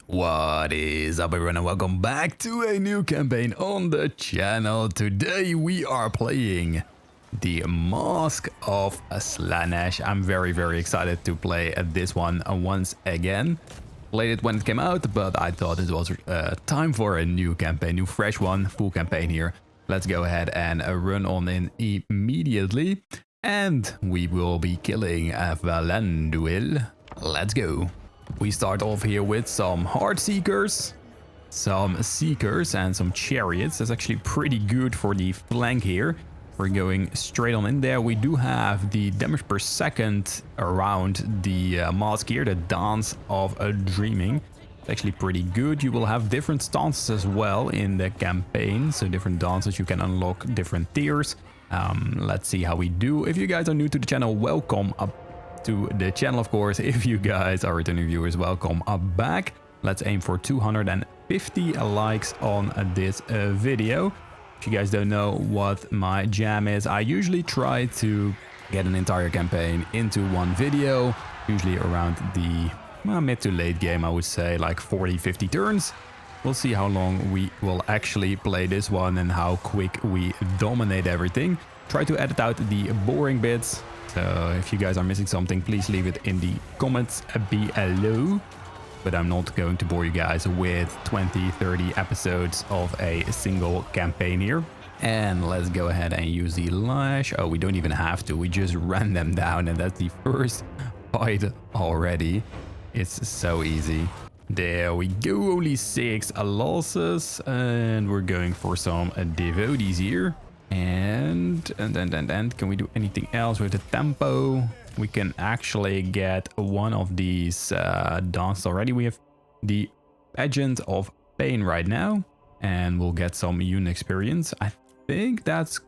What is up everyone and welcome back to a new campaign on the channel. Today we are playing the Masque of Slaanesh. I'm very excited to play this one once again. Played it when it came out, but I thought it was time for a new campaign, new fresh one, full campaign here. Let's go ahead and run on in immediately. And we will be killing Valenduil. Let's go. We start off here with some Heart Seekers, some Seekers and some Chariots. That's actually pretty good for the flank here. We're going straight on in there. We do have the damage per second around the Masque here, the Dance of Dreaming. It's actually pretty good. You will have different stances as well in the campaign. So different dances, you can unlock different tiers. Let's see how we do. If you guys are new to the channel, welcome up to the channel, of course. If you guys are returning viewers, welcome back. Let's aim for 250 likes on this video. If you guys don't know what my jam is, I usually try to get an entire campaign into one video, usually around the mid to late game, I would say, like 40-50 turns. We'll see how long we will actually play this one and how quick we dominate everything. Try to edit out the boring bits. So if you guys are missing something, please leave it in the comments below. But I'm not going to bore you guys with 20-30 episodes of a single campaign here. And let's go ahead and use the lash. Oh, we don't even have to. We just ran them down and that's the first fight already. It's so easy. There we go. Only 6 losses. And we're going for some devotees here. And can we do anything else with the tempo? We can actually get one of these dances already. We have the Pageant of Pain right now, and we'll get some unit experience. I think that's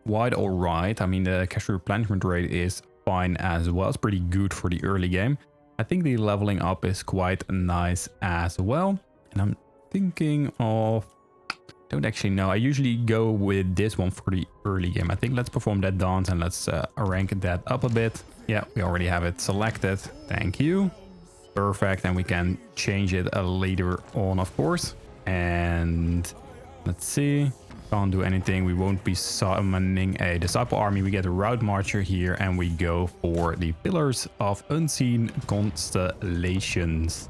quite alright. I mean, the cash replenishment rate is fine as well. It's pretty good for the early game. I think the leveling up is quite nice as well. And I'm thinking of... don't actually know. I usually go with this one for the early game. I think let's perform that dance and let's rank that up a bit. Yeah, we already have it selected. Thank you. Perfect. And we can change it later on, of course. And let's see. Can't do anything. We won't be summoning a Disciple Army. We get a Route Marcher here and we go for the Pillars of Unseen Constellations.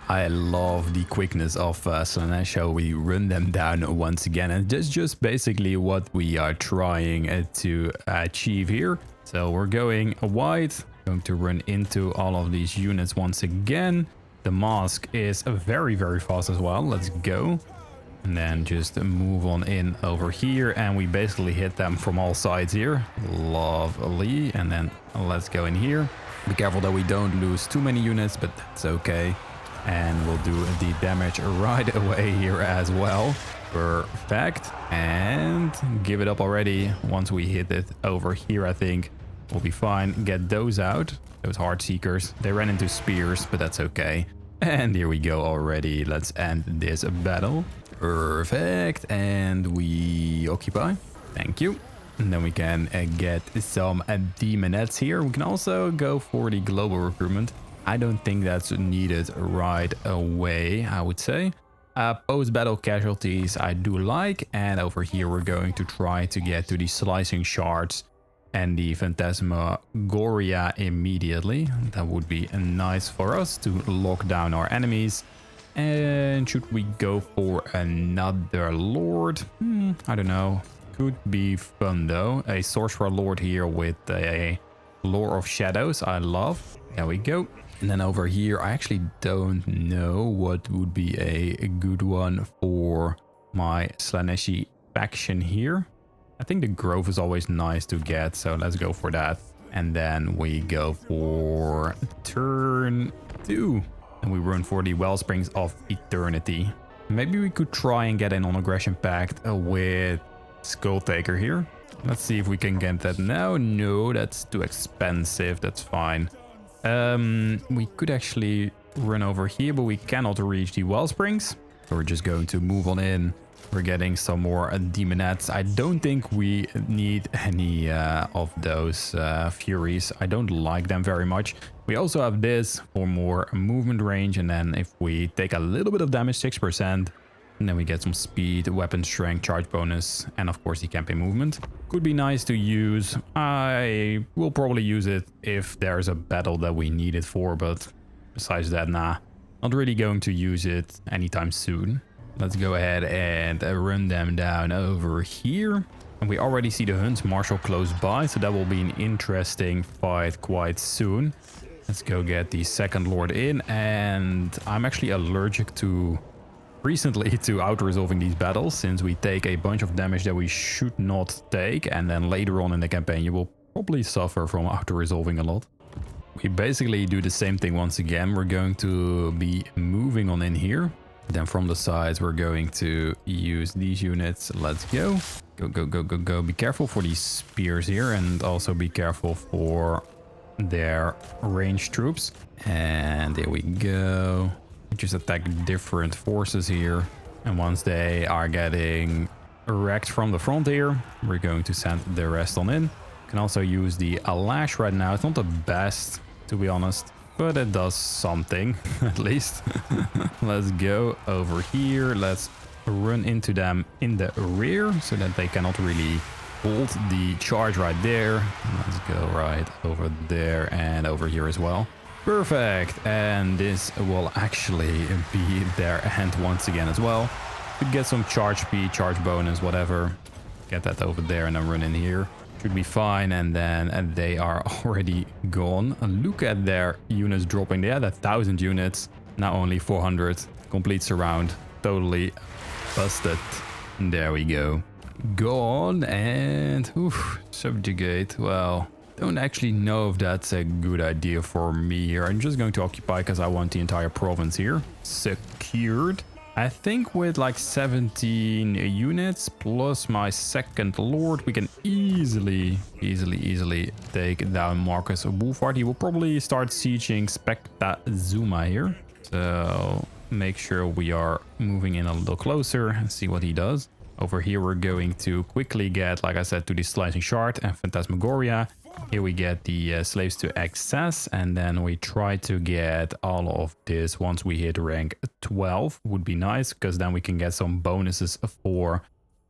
I love the quickness of Slaanesh, so we run them down once again, and that's just basically what we are trying to achieve here. So we're going wide, going to run into all of these units once again. The Masque is very fast as well. Let's go. And then just move on in over here, and we basically hit them from all sides here. Lovely. And then let's go in here. Be careful that we don't lose too many units, but that's okay. And we'll do the damage right away here as well. Perfect. And give it up already. Once we hit it over here, I think we'll be fine. Get those out. Those Heart Seekers. They ran into spears, but that's okay. And here we go already. Let's end this battle. Perfect. And we occupy. Thank you. And then we can get some demonettes here. We can also go for the global recruitment. I don't think that's needed right away, I would say. Post-battle casualties I do like. And over here we're going to try to get to the Slicing Shards and the Phantasmagoria immediately. That would be nice for us to lock down our enemies. And should we go for another Lord? I don't know. Could be fun though. A Sorcerer Lord here with a Lore of Shadows I love. There we go. And then over here, I actually don't know what would be a good one for my Slaaneshi faction here. I think the Grove is always nice to get, so let's go for that. And then we go for turn 2. And we run for the Wellsprings of Eternity. Maybe we could try and get in on Aggression Pact with Skulltaker here. Let's see if we can get that now. No, that's too expensive. That's fine. We could actually run over here, but we cannot reach the Wellsprings. So we're just going to move on in We're getting some more demonettes. I don't think we need any of those furies. I don't like them very much. We also have this for more movement range. And then if we take a little bit of damage, 6%, and then we get some speed, weapon strength, charge bonus, and of course the campaign movement. Could be nice to use. I will probably use it if there's a battle that we need it for, but besides that, nah. Not really going to use it anytime soon. Let's go ahead and run them down over here. And we already see the Hunts Marshal close by, so that will be an interesting fight quite soon. Let's go get the second Lord in, and I'm actually allergic to recently to auto-resolving these battles, since we take a bunch of damage that we should not take, and then later on in the campaign you will probably suffer from auto-resolving a lot. We basically do the same thing once again. We're going to be moving on in here. Then from the sides we're going to use these units. Let's go. Go, go, go, go, go. Be careful for these spears here, and also be careful for their ranged troops. And there we go. Just attack different forces here, and once they are getting wrecked from the front here, we're going to send the rest on in. You can also use the lash right now. It's not the best, to be honest, but it does something at least. Let's go over here. Let's run into them in the rear so that they cannot really hold the charge right there. Let's go right over there and over here as well. Perfect, and this will actually be their end once again as well. To get some charge speed, charge bonus, whatever. Get that over there and then run in here. Should be fine, and then they are already gone. Look at their units dropping. They had 1,000 units, now only 400. Complete surround, totally busted. There we go. Gone, and subjugate. Well, don't actually know if that's a good idea for me here. I'm just going to occupy because I want the entire province here secured. I think with like 17 units plus my second lord, we can easily take down Marcus Wolfhard. He will probably start sieging Spectazuma here. So make sure we are moving in a little closer and see what he does. Over here we're going to quickly get, like I said, to the Slicing Shard and Phantasmagoria. Here we get the slaves to access, and then we try to get all of this once we hit rank 12. Would be nice, because then we can get some bonuses for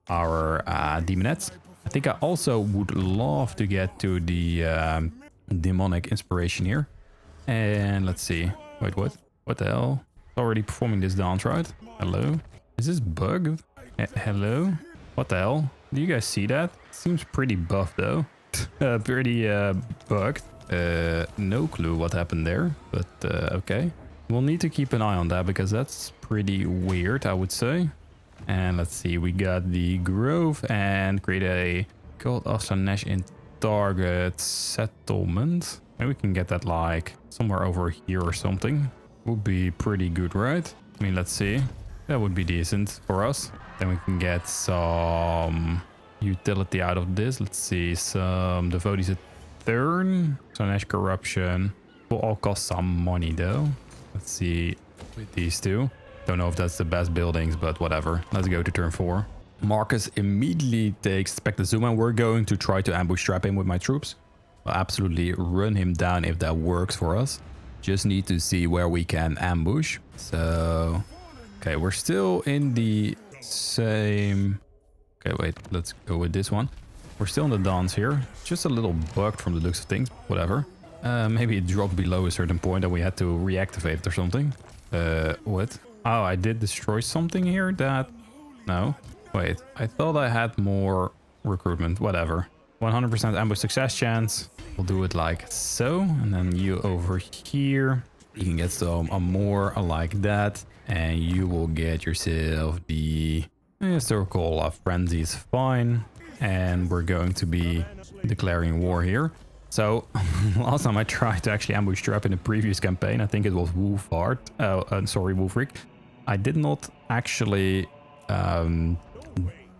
our demonettes. I think I also would love to get to the demonic inspiration here. And let's see. Wait, what? What the hell? It's already performing this dance, right? Hello? Is this bugged? Hello? What the hell? Do you guys see that? Seems pretty buff though. Pretty bugged. No clue what happened there, but okay. We'll need to keep an eye on that because that's pretty weird, I would say. And let's see, we got the Grove and create a Cult of Slanesh in target settlement. Maybe we can get that like somewhere over here or something. Would be pretty good, right? I mean, let's see. That would be decent for us. Then we can get some utility out of this. Let's see, some devotees a turn. Slanesh corruption will all cost some money though. Let's see with these two. Don't know if that's the best buildings, but whatever. Let's go to turn 4. Marcus immediately takes Spectazuma. We're going to try to ambush trap him with my troops. We'll absolutely run him down if that works for us. Just need to see where we can ambush. So, okay, we're still in the same... Okay, wait, let's go with this one. We're still in the dance here. Just a little bugged from the looks of things, whatever. Maybe it dropped below a certain point and we had to reactivate it or something. What? Oh, I did destroy something here that... No. Wait, I thought I had more recruitment, whatever. 100% ambush success chance. We'll do it like so. And then you over here. You can get some more like that. And you will get yourself the... Circle frenzy is fine, and we're going to be declaring war here. So last time I tried to actually ambush trap in the previous campaign, I think it was Wolfhard. Sorry, Wolfric. I did not actually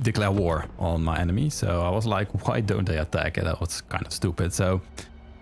declare war on my enemy, so I was like, why don't they attack? And that was kind of stupid. So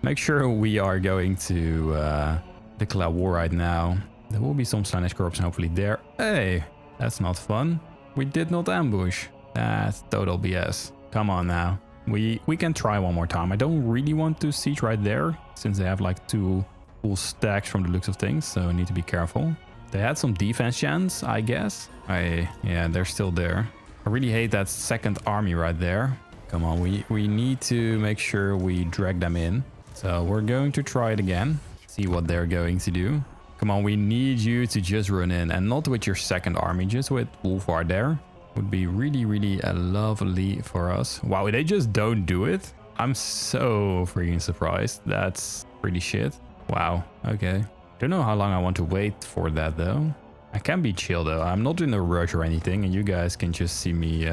make sure we are going to declare war right now. There will be some Slanesh corruption hopefully there. Hey, that's not fun. We did not ambush. That's total BS. Come on now. We can try one more time. I don't really want to siege right there, since they have like 2 full stacks from the looks of things, so I need to be careful. They had some defense chance, I guess. Yeah, they're still there. I really hate that second army right there. Come on, we need to make sure we drag them in. So we're going to try it again. See what they're going to do. Come on, we need you to just run in, and not with your second army, just with Wolfhard there. Would be really, really lovely for us. Wow, they just don't do it. I'm so freaking surprised. That's pretty shit. Wow, okay. Don't know how long I want to wait for that though. I can be chill though. I'm not in a rush or anything, and you guys can just see me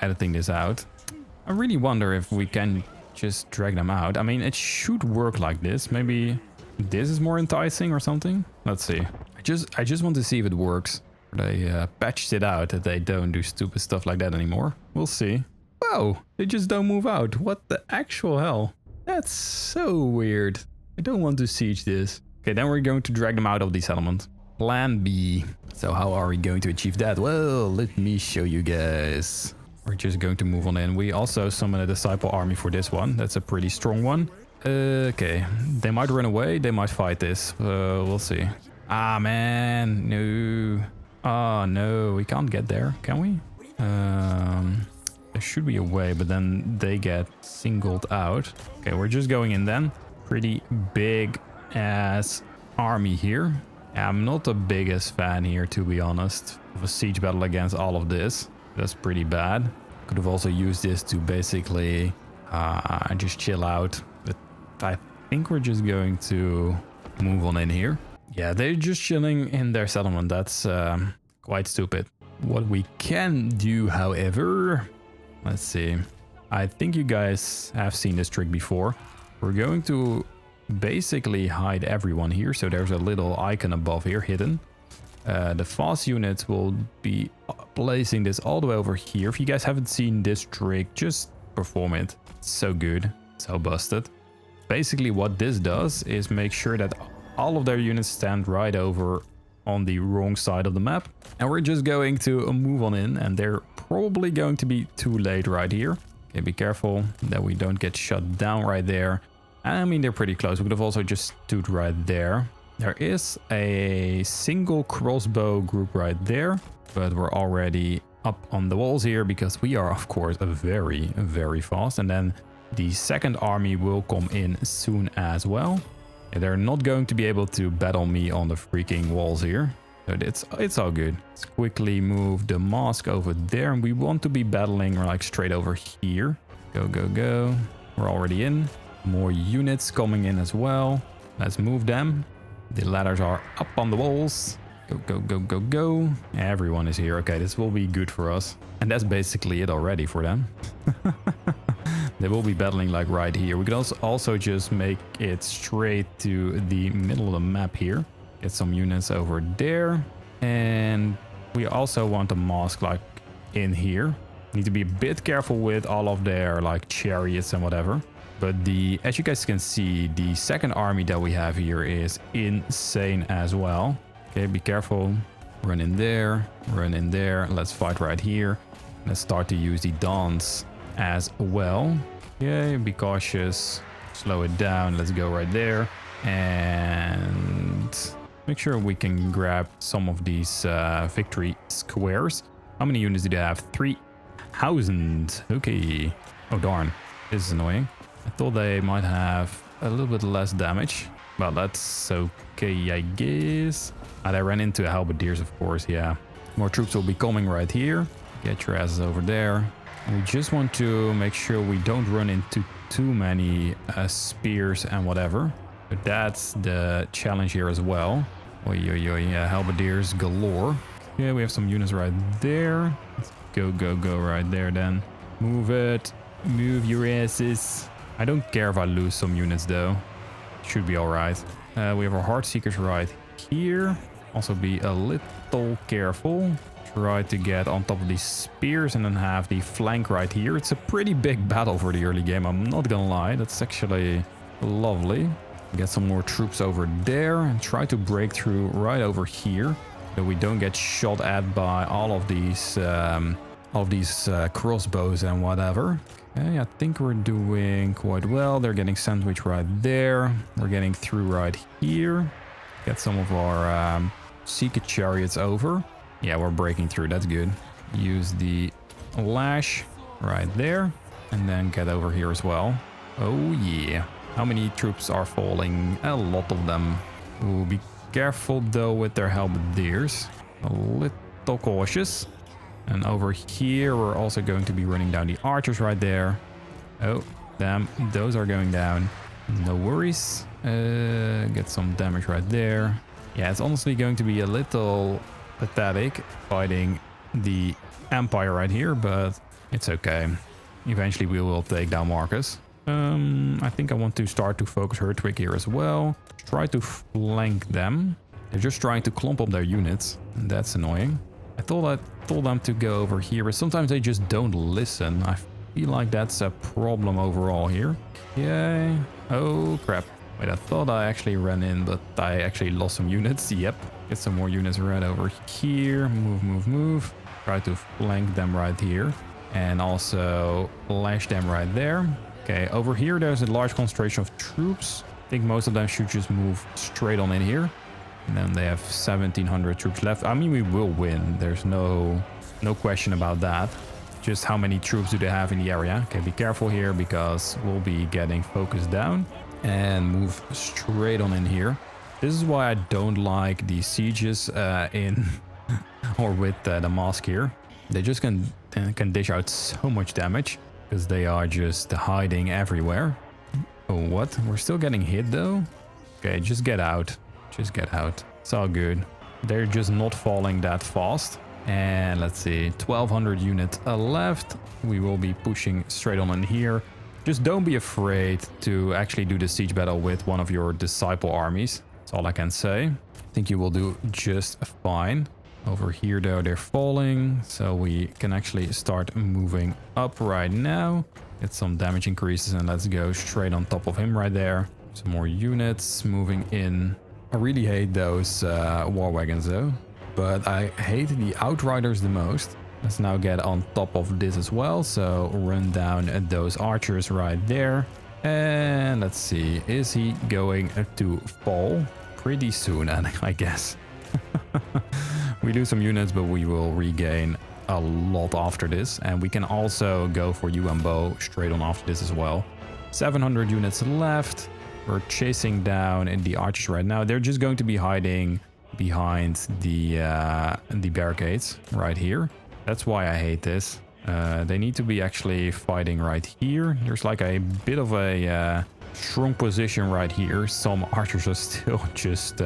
editing this out. I really wonder if we can just drag them out. I mean, it should work like this. Maybe this is more enticing or something. Let's see. I just want to see if it works. They patched it out that they don't do stupid stuff like that anymore. We'll see. Whoa, they just don't move out. What the actual hell? That's so weird. I don't want to siege this. Okay, then we're going to drag them out of the settlement. Plan B. So how are we going to achieve that? Well, let me show you guys. We're just going to move on in. We also summon a disciple army for this one. That's a pretty strong one. Okay, they might run away. They might fight this. We'll see. Ah, man, no. Oh no, we can't get there, can we? There should be a way, but then they get singled out. Okay, we're just going in then. Pretty big ass army here. I'm not the biggest fan here, to be honest, of a siege battle against all of this. That's pretty bad. Could have also used this to basically just chill out. But I think we're just going to move on in here. Yeah, they're just chilling in their settlement. That's quite stupid. What we can do, however, let's see. I think you guys have seen this trick before. We're going to basically hide everyone here. So there's a little icon above here hidden. The fast units will be placing this all the way over here. If you guys haven't seen this trick, just perform it. It's so good, so busted. Basically what this does is make sure that all of their units stand right over on the wrong side of the map. And we're just going to move on in, and they're probably going to be too late right here. Okay, be careful that we don't get shut down right there. I mean, they're pretty close. We could have also just stood right there. There is a single crossbow group right there, but we're already up on the walls here because we are, of course, very, very fast. And then the second army will come in soon as well. They're not going to be able to battle me on the freaking walls here. So it's all good. Let's quickly move the Masque over there. And we want to be battling like straight over here. Go, go, go. We're already in. More units coming in as well. Let's move them. The ladders are up on the walls. Go, go, go, go, go. Everyone is here. Okay, this will be good for us. And that's basically it already for them. They will be battling like right here. We could also just make it straight to the middle of the map here. Get some units over there. And we also want a Masque like in here. Need to be a bit careful with all of their like chariots and whatever. But as you guys can see, the second army that we have here is insane as well. Okay, be careful. Run in there. Run in there. Let's fight right here. Let's start to use the dance as well. Okay, be cautious. Slow it down. Let's go right there. And make sure we can grab some of these victory squares. How many units do they have? 3,000. Okay. Oh, darn. This is annoying. I thought they might have a little bit less damage. But that's okay, I guess. They ran into halberdiers, of course, yeah. More troops will be coming right here. Get your asses over there. We just want to make sure we don't run into too many spears and whatever. But that's the challenge here as well. Oi, oi, oi, yeah, halberdiers galore. Yeah, we have some units right there. Let's go, go, go right there then. Move it. Move your asses. I don't care if I lose some units though. Should be alright. We have our Heart Seekers right here. Also be a little careful. Try to get on top of these spears and then have the flank right here. It's a pretty big battle for the early game, I'm not gonna lie. That's actually lovely. Get some more troops over there and try to break through right over here. so we don't get shot at by all of these crossbows and whatever. Okay, I think we're doing quite well. They're getting sandwiched right there. We're getting through right here. Get some of our Seeker chariots over. Yeah, we're breaking through. That's good. Use the lash right there. And then get over here as well. Oh, yeah. How many troops are falling? A lot of them. Ooh, be careful, though, with their halberdiers. A little cautious. And over here, we're also going to be running down the archers right there. Oh, damn. Those are going down. No worries. Get some damage right there. Yeah, it's honestly going to be a little pathetic fighting the Empire right here, but it's okay. Eventually, we will take down Marcus. I think I want to start to focus Hertwig here as well. Try to flank them. They're just trying to clump up their units. And that's annoying. I thought I told them to go over here, but sometimes they just don't listen. I feel like that's a problem overall here. Yay. Oh, crap. Wait, I thought I actually ran in, but I actually lost some units. Yep. Get some more units right over here. Move. Try to flank them right here. And also lash them right there. Okay, over here there's a large concentration of troops. I think most of them should just move straight on in here. And then they have 1,700 troops left. I mean, we will win. There's no question about that. Just how many troops do they have in the area? Okay, be careful here because we'll be getting focused down. And move straight on in here. This is why I don't like the sieges in or with the Masque here. They just can dish out so much damage because they are just hiding everywhere. Oh, what? We're still getting hit though? Okay, just get out. Just get out. It's all good. They're just not falling that fast. And let's see, 1,200 units left. We will be pushing straight on in here. Just don't be afraid to actually do the siege battle with one of your disciple armies. That's all I can say. I think you will do just fine. Over here though, they're falling. So we can actually start moving up right now. Get some damage increases and let's go straight on top of him right there. Some more units moving in. I really hate those war wagons though. But I hate the outriders the most. Let's now get on top of this as well. So run down those archers right there. And let's see. Is he going to fall? Pretty soon, I guess. We lose some units, but we will regain a lot after this. And we can also go for Bow straight on after this as well. 700 units left. We're chasing down in the archers right now. They're just going to be hiding behind the barricades right here. That's why I hate this. They need to be actually fighting right here. There's like a bit of a strong position right here. Some archers are still just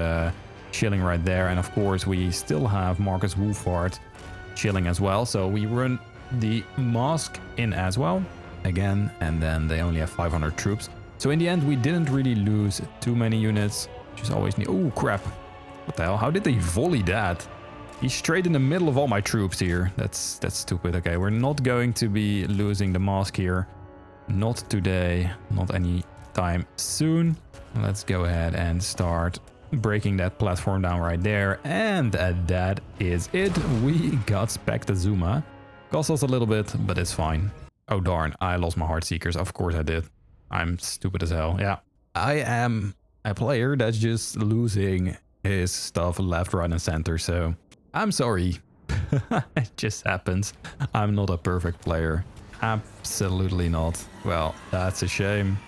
chilling right there. And of course, we still have Marcus Wolfhard chilling as well. So we run the Masque in as well again. And then they only have 500 troops. So in the end, we didn't really lose too many units. Just always need... Oh, crap. What the hell? How did they volley that? He's straight in the middle of all my troops here. That's stupid. Okay, we're not going to be losing the Masque here. Not today. Not any time soon. Let's go ahead and start breaking that platform down right there. And that is it. We got Spectazuma. Cost us a little bit, but it's fine. Oh darn, I lost my Heartseekers. Of course I did. I'm stupid as hell. Yeah. I am a player that's just losing his stuff left, right, and center, so... I'm sorry. It just happens. I'm not a perfect player. Absolutely not. Well, that's a shame.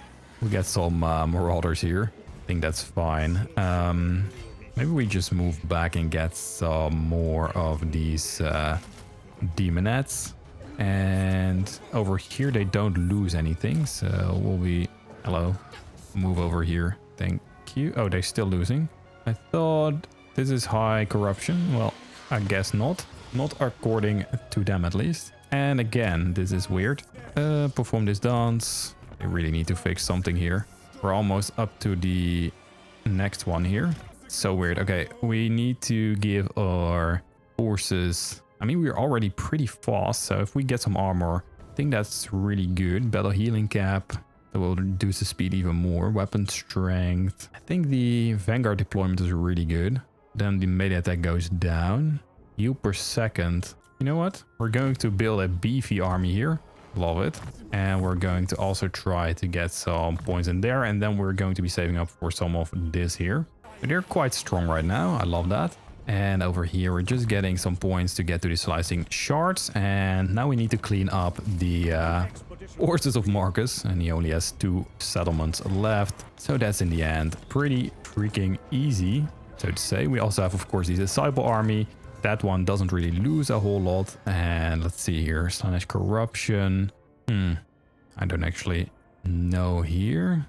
We get some marauders here. I think that's fine. Maybe we just move back and get some more of these demonettes. And over here they don't lose anything. So we'll be... Hello. Move over here. Thank you. Oh, they're still losing. I thought this is high corruption. Well... I guess not. Not according to them at least. And again, this is weird. Perform this dance. I really need to fix something here. We're almost up to the next one here. So weird. Okay, we need to give our forces... I mean, we're already pretty fast. So if we get some armor, I think that's really good. Battle healing cap. That will reduce the speed even more. Weapon strength. I think the Vanguard deployment is really good. Then the melee attack goes down. Heal per second. You know what? We're going to build a beefy army here. Love it. And we're going to also try to get some points in there. And then we're going to be saving up for some of this here. But they're quite strong right now. I love that. And over here, we're just getting some points to get to the slicing shards. And now we need to clean up the forces of Marcus. And he only has 2 settlements left. So that's in the end pretty freaking easy, so to say. We also have, of course, the disciple army. That one doesn't really lose a whole lot. And let's see here. Slaanesh corruption. I don't actually know here.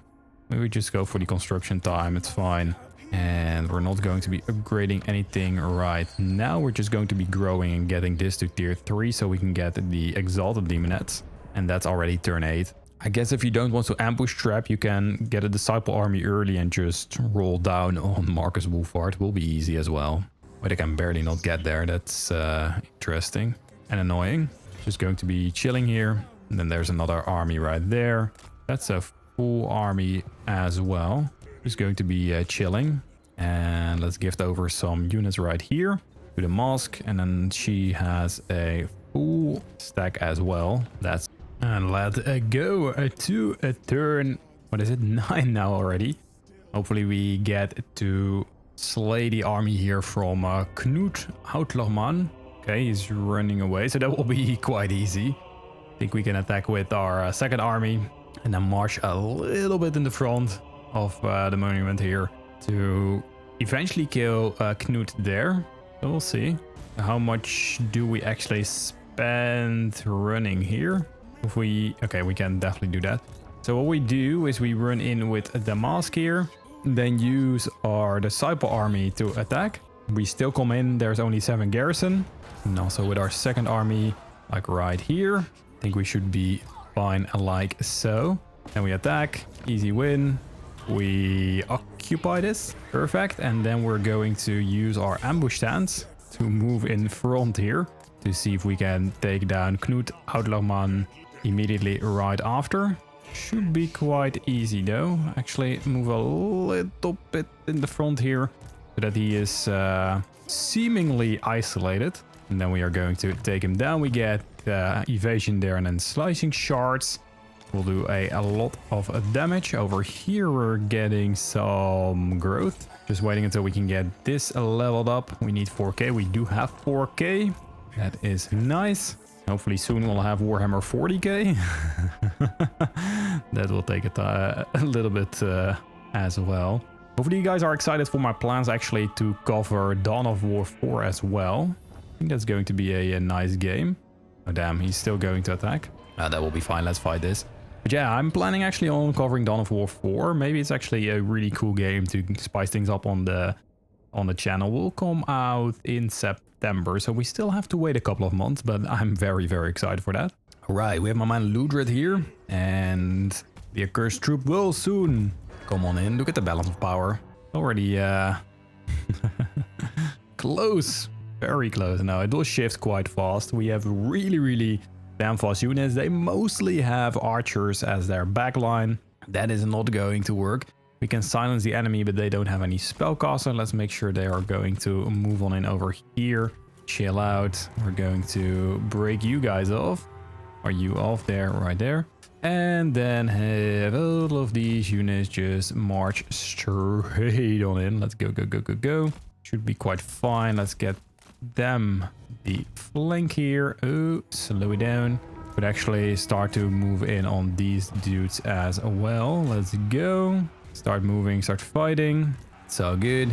Maybe we just go for the construction time. It's fine. And we're not going to be upgrading anything right now. We're just going to be growing and getting this to tier 3 so we can get the exalted demonettes. And that's already turn 8. I guess if you don't want to ambush trap, you can get a disciple army early and just roll down on Marcus Wolfhard. Will be easy as well. But I can barely not get there. That's interesting and annoying. Just going to be chilling here. And then there's another army right there. That's a full army as well. Just going to be chilling. And let's gift over some units right here to the Masque. And then she has a full stack as well. That's... And let's go to a turn. What is it? 9 now already. Hopefully we get to slay the army here from Knut Houtlachman. Okay, he's running away, so that will be quite easy. I think we can attack with our second army and then march a little bit in the front of the monument here to eventually kill Knut there. So we'll see. How much do we actually spend running here? If we... Okay, we can definitely do that. So what we do is we run in with the Masque here, then use our disciple army to attack. We still come in, there's only 7 garrison. And also with our second army, like right here. I think we should be fine like so. And we attack, easy win. We occupy this, perfect. And then we're going to use our ambush stance to move in front here to see if we can take down Knut Houtlachman immediately right after. Should be quite easy though. Actually move a little bit in the front here so that he is seemingly isolated. And then we are going to take him down. We get evasion there and then slicing shards. We'll do a lot of damage. Over here we're getting some growth. Just waiting until we can get this leveled up. We need 4k. We do have 4k. That is nice. Hopefully soon we'll have Warhammer 40k. That will take a little bit as well. Hopefully you guys are excited for my plans actually to cover Dawn of War 4 as well. I think that's going to be a nice game. Oh damn, he's still going to attack. That will be fine, let's fight this. But yeah, I'm planning actually on covering Dawn of War 4. Maybe it's actually a really cool game to spice things up on the channel. Will come out in September, so we still have to wait a couple of months, but I'm very, very excited for that. All right, we have my man Ludred here, and the accursed troop will soon come on in. Look at the balance of power. Already close, very close. Now it will shift quite fast. We have really, really damn fast units. They mostly have archers as their backline. That is not going to work. We can silence the enemy, but they don't have any spellcaster. Let's make sure they are going to move on in over here. Chill out. We're going to break you guys off. Are you off there? Right there. And then have all of these units just march straight on in. Let's go, go, go, go, go. Should be quite fine. Let's get them the flank here. Oh, slow it down. Could actually start to move in on these dudes as well. Let's go. Start moving, start fighting. It's all good.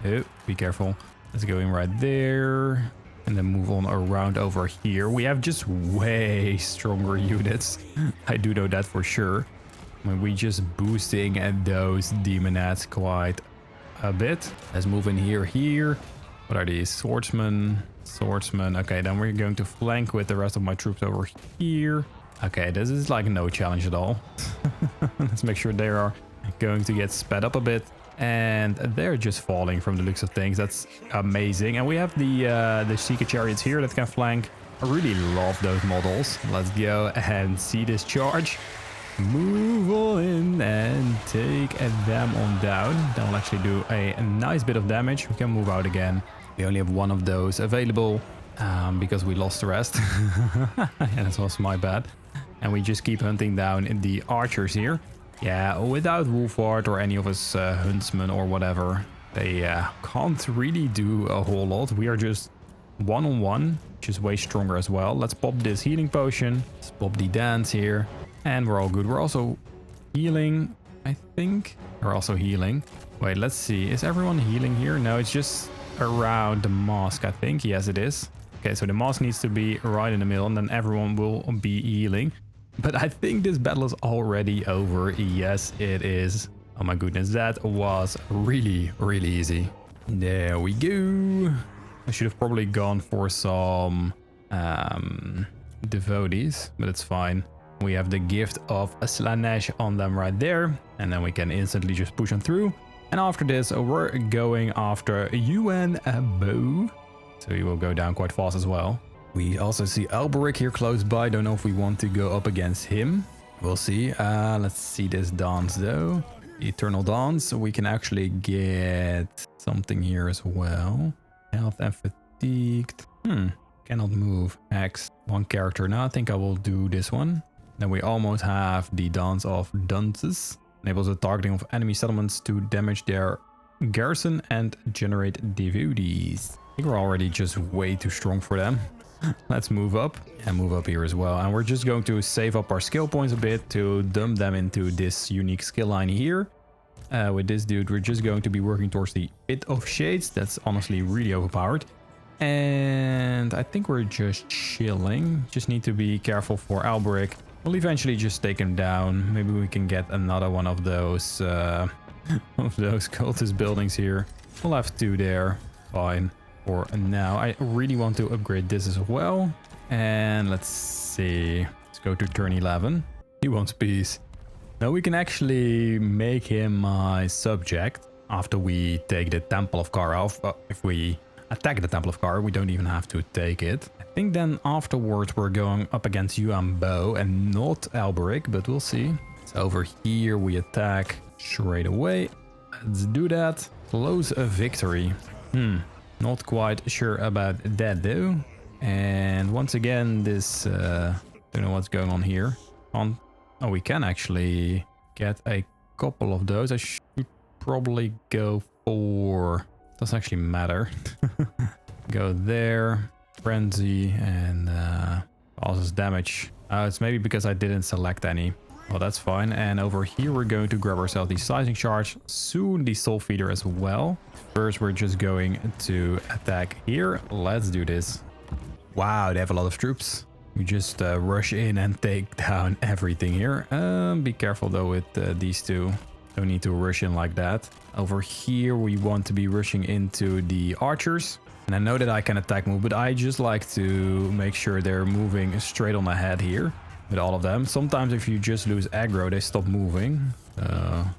Oh, be careful. Let's go in right there. And then move on around over here. We have just way stronger units. I do know that for sure. I mean, we just boosting at those demonettes quite a bit. Let's move in here. What are these? Swordsmen. Okay, then we're going to flank with the rest of my troops over here. Okay, this is like no challenge at all. Let's make sure they are going to get sped up a bit. And they're just falling from the looks of things. That's amazing. And we have the Seeker Chariots here that can flank. I really love those models. Let's go and see this charge. move on in and take them on down. That will actually do a nice bit of damage. We can move out again. We only have one of those available because we lost the rest. And it was my bad. And we just keep hunting down the archers here. Yeah, without Wolfhard or any of his huntsmen or whatever, they can't really do a whole lot. We are just one-on-one, which is way stronger as well. Let's pop this healing potion. Let's pop the dance here. And we're all good. We're also healing, I think. We're also healing. Wait, let's see. Is everyone healing here? No, it's just around the Masque, I think. Yes, it is. Okay, so the Masque needs to be right in the middle, and then everyone will be healing. But I think this battle is already over. Yes, it is. Oh my goodness, that was really, really easy. There we go. I should have probably gone for some devotees, but it's fine. We have the gift of a Slaanesh on them right there, and then we can instantly just push them through. And after this, we're going after UN Bow. So he will go down quite fast as well. We also see Alberic here close by. Don't know if we want to go up against him. We'll see. Let's see this dance though. Eternal dance. We can actually get something here as well. Health and fatigued. Cannot move. X. One character. Now I think I will do this one. Then we almost have the Dance of Dunces. Enables the targeting of enemy settlements to damage their garrison and generate devotees. I think we're already just way too strong for them. Let's move up and move up here as well. And we're just going to save up our skill points a bit to dump them into this unique skill line here. With this dude, we're just going to be working towards the Pit of Shades. That's honestly really overpowered. And I think we're just chilling. Just need to be careful for Alberic. We'll eventually just take him down. Maybe we can get another one of those cultist buildings here. We'll have two there. Fine. For now, I really want to upgrade this as well. And let's see. Let's go to turn 11. He wants peace. Now we can actually make him my subject after we take the Temple of Kara off. If we attack the Temple of Kara, we don't even have to take it. I think then afterwards we're going up against Yuan Bo and not Alberic, but we'll see. So over here we attack straight away. Let's do that. Close a victory. Not quite sure about that though. And once again, this don't know what's going on here. Oh, we can actually get a couple of those. I should probably go for... Doesn't actually matter. Go there. Frenzy and causes damage. It's maybe because I didn't select any. Well, that's fine. And over here, we're going to grab ourselves the Sizing Charge. Soon the Soul Feeder as well. First, we're just going to attack here. Let's do this. Wow, they have a lot of troops. We just rush in and take down everything here. Be careful though with these two. Don't need to rush in like that. Over here, we want to be rushing into the archers. And I know that I can attack move, but I just like to make sure they're moving straight on ahead here. With all of them. Sometimes if you just lose aggro, they stop moving.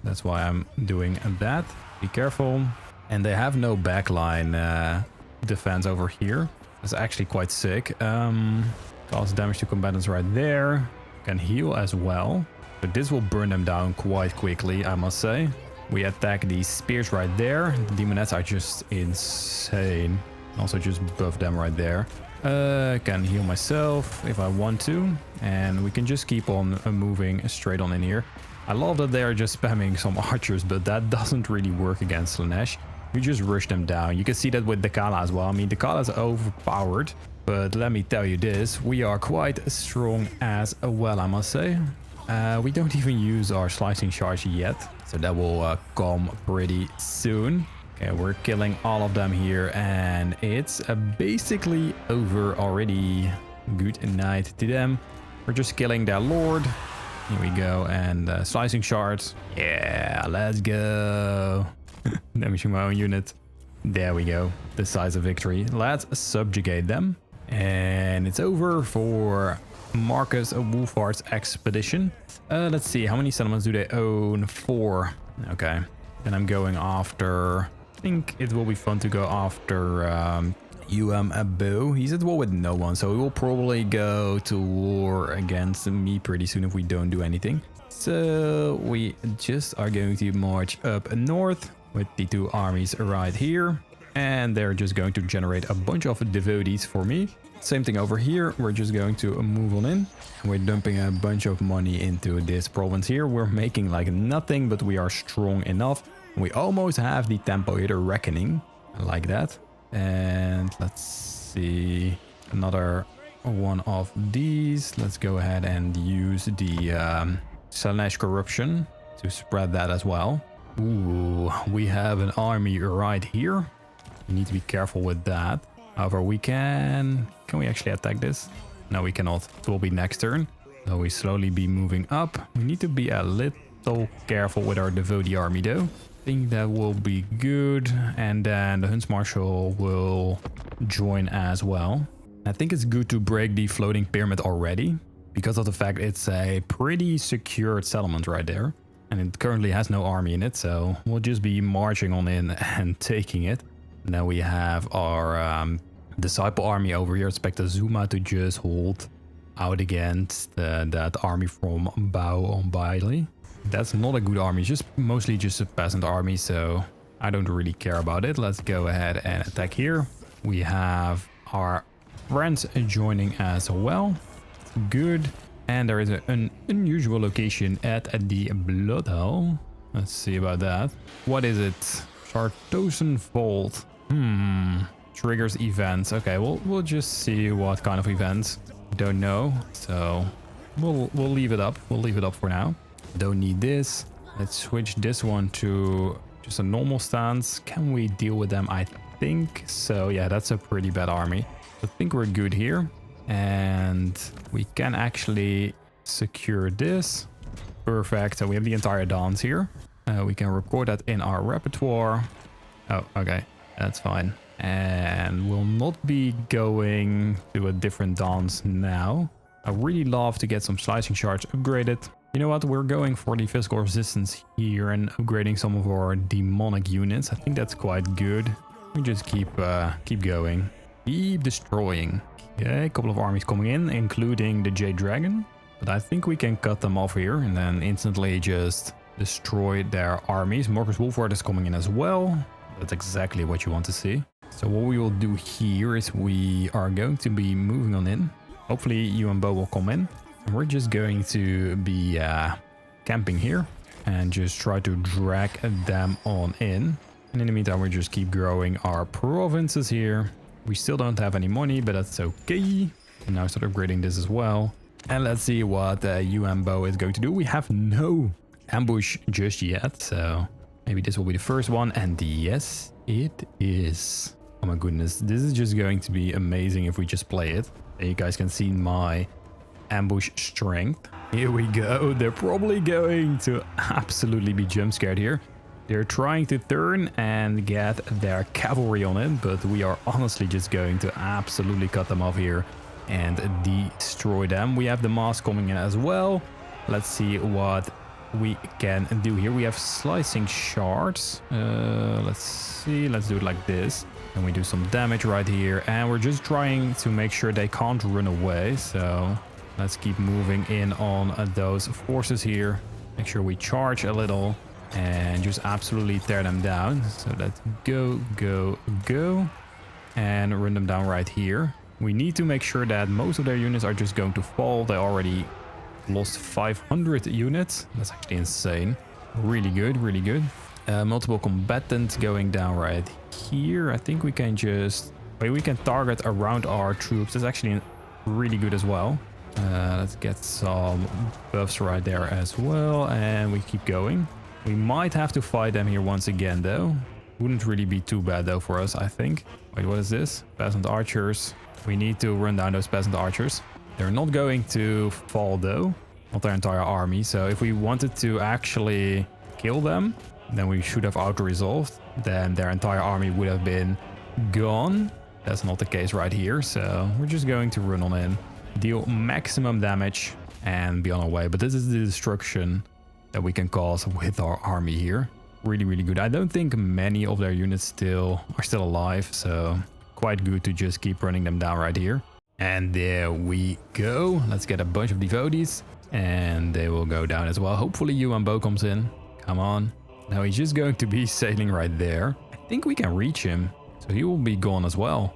That's why I'm doing that. Be careful. And they have no backline defense over here. That's actually quite sick. Cause damage to combatants right there. Can heal as well. But this will burn them down quite quickly, I must say. We attack these spears right there. The demonettes are just insane. Also just buff them right there. Can heal myself if I want to. And we can just keep on moving straight on in here. I love that they are just spamming some archers, but that doesn't really work against Slaanesh. You just rush them down. You can see that with the Kala as well. I mean, the Kala is overpowered. But let me tell you this, we are quite strong as well, I must say. We don't even use our Slicing Charge yet. So that will come pretty soon. Okay, we're killing all of them here, and it's basically over already. Good night to them. We're just killing their lord. Here we go, and slicing shards. Yeah, let's go. Damaging my own unit. There we go. The size of victory. Let's subjugate them. And it's over for Marcus Wolfhard's expedition. Let's see, how many settlements do they own? 4. Okay. Then I'm going after... I think it will be fun to go after Abu. He's at war with no one, so he will probably go to war against me pretty soon if we don't do anything. So we just are going to march up north with the two armies right here. And they're just going to generate a bunch of devotees for me. Same thing over here. We're just going to move on in. We're dumping a bunch of money into this province here. We're making like nothing, but we are strong enough. We almost have the tempo here, the reckoning. I like that. And let's see, another one of these. Let's go ahead and use the Slaanesh corruption to spread that as well. Ooh, we have an army right here. We need to be careful with that. However, we can we actually attack this? No, we cannot. It will be next turn. So we slowly be moving up. We need to be a little careful with our devotee army though. I think that will be good. And then the Huntsmarshal will join as well. I think it's good to break the floating pyramid already, because of the fact it's a pretty secured settlement right there. And it currently has no army in it, so we'll just be marching on in and taking it. Now we have our disciple army over here. Expect Azuma to just hold out against that army from Bao on Bailey. That's not a good army, just mostly just a peasant army, so I don't really care about it. Let's go ahead and attack here. We have our friends joining as well. Good. And there is an unusual location at the Blood Hall. Let's see about that. What is it? Chartosen Vault. Triggers events. Okay, we'll just see what kind of events. Don't know, so we'll leave it up. We'll leave it up for now. Don't need this. Let's switch this one to just a normal stance. Can we deal with them? I think so. Yeah, that's a pretty bad army. I think we're good here. And we can actually secure this. Perfect. So we have the entire dance here. We can record that in our repertoire. Oh, okay. That's fine. And we'll not be going to a different dance now. I really love to get some slicing shards upgraded. You know what? We're going for the physical resistance here and upgrading some of our demonic units. I think that's quite good. We just keep going. Keep destroying. Okay, a couple of armies coming in, including the Jade Dragon. But I think we can cut them off here and then instantly just destroy their armies. Marcus Wolford is coming in as well. That's exactly what you want to see. So what we will do here is we are going to be moving on in. Hopefully you and Bo will come in. And we're just going to be camping here and just try to drag them on in. And in the meantime, we just keep growing our provinces here. We still don't have any money, but that's okay. And now start upgrading this as well. And let's see what Bo is going to do. We have no ambush just yet, so maybe this will be the first one. And yes, it is. Oh my goodness, this is just going to be amazing if we just play it. You guys can see my ambush strength. Here we go. They're probably going to absolutely be jump scared here. They're trying to turn and get their cavalry on it, but we are honestly just going to absolutely cut them off here and destroy them. We have the Masque coming in as well. Let's see what we can do here. We have slicing shards. Let's see. Let's do it like this. And we do some damage right here. And we're just trying to make sure they can't run away. So let's keep moving in on those forces here. Make sure we charge a little and just absolutely tear them down. So let's go, go, go. And run them down right here. We need to make sure that most of their units are just going to fall. They already lost 500 units. That's actually insane. Really good, really good. Multiple combatants going down right here. I think we can just... we can target around our troops. That's actually really good as well. Let's get some buffs right there as well. And we keep going. We might have to fight them here once again, though. Wouldn't really be too bad, though, for us, I think. Wait, what is this? Peasant archers. We need to run down those peasant archers. They're not going to fall, though. Not their entire army. So if we wanted to actually kill them, then we should have auto-resolved. Then their entire army would have been gone. That's not the case right here. So we're just going to run on in, deal maximum damage, and be on our way. But this is the destruction that we can cause with our army here. Really, really good. I don't think many of their units are still alive. So quite good to just keep running them down right here. And there we go. Let's get a bunch of devotees and they will go down as well. Hopefully Yuan Bo comes in. Come on. Now he's just going to be sailing right there. I think we can reach him. So he will be gone as well.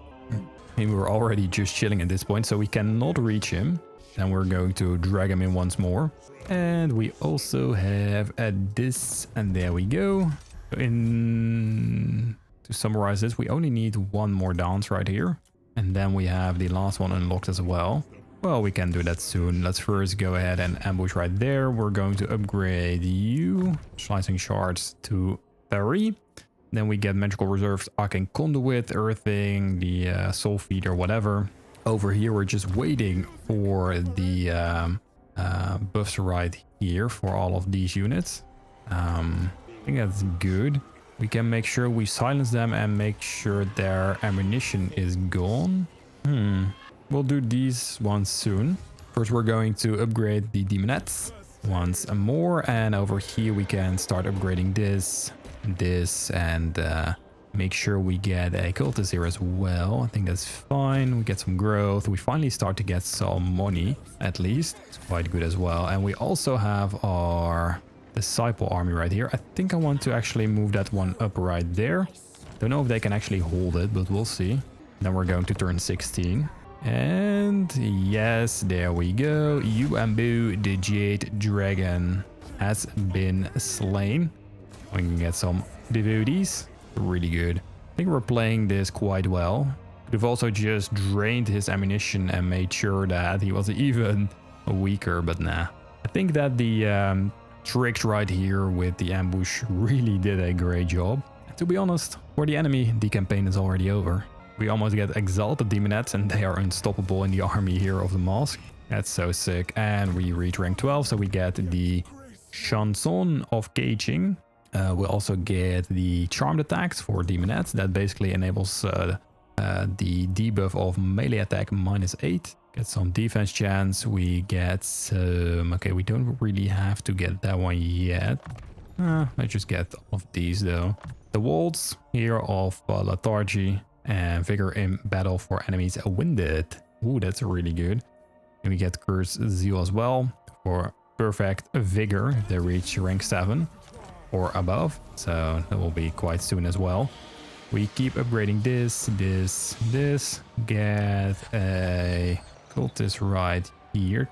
Maybe we're already just chilling at this point, so we cannot reach him. Then we're going to drag him in once more. And we also have this, and there we go. To summarize this, we only need one more dance right here. And then we have the last one unlocked as well. Well, we can do that soon. Let's first go ahead and ambush right there. We're going to upgrade you. Slicing shards to 3. Then we get magical reserves, arcane conduit, earthing, the soul feeder, whatever. Over here, we're just waiting for the buffs right here for all of these units. I think that's good. We can make sure we silence them and make sure their ammunition is gone. We'll do these ones soon. First, we're going to upgrade the demonettes once more. And over here, we can start upgrading this, and make sure we get a cultist here as well. I think that's fine. We get some growth. We finally start to get some money, at least. It's quite good as well. And we also have our disciple army right here. I think I want to actually move that one up right there. Don't know if they can actually hold it, but we'll see. Then we're going to turn 16. And yes, there we go. Yuambu, the Jade Dragon, has been slain. We can get some devotees. Really good. I think we're playing this quite well. We've also just drained his ammunition and made sure that he was even weaker, but nah. I think that the tricks right here with the ambush really did a great job. And to be honest, for the enemy, the campaign is already over. We almost get exalted demonettes and they are unstoppable in the army here of the Masque. That's so sick. And we reach rank 12, so we get the Chanson of Caging. We'll also get the charmed attacks for demonettes. That basically enables the debuff of melee attack -8. Get some defense chance. We get some... Okay, we don't really have to get that one yet. Let's just get all of these though. The waltz here of lethargy and vigor in battle for enemies winded. Ooh, that's really good. And we get curse zeal as well for perfect vigor. They reach rank 7 or above, so that will be quite soon as well. We keep upgrading this. Get a cultist right here.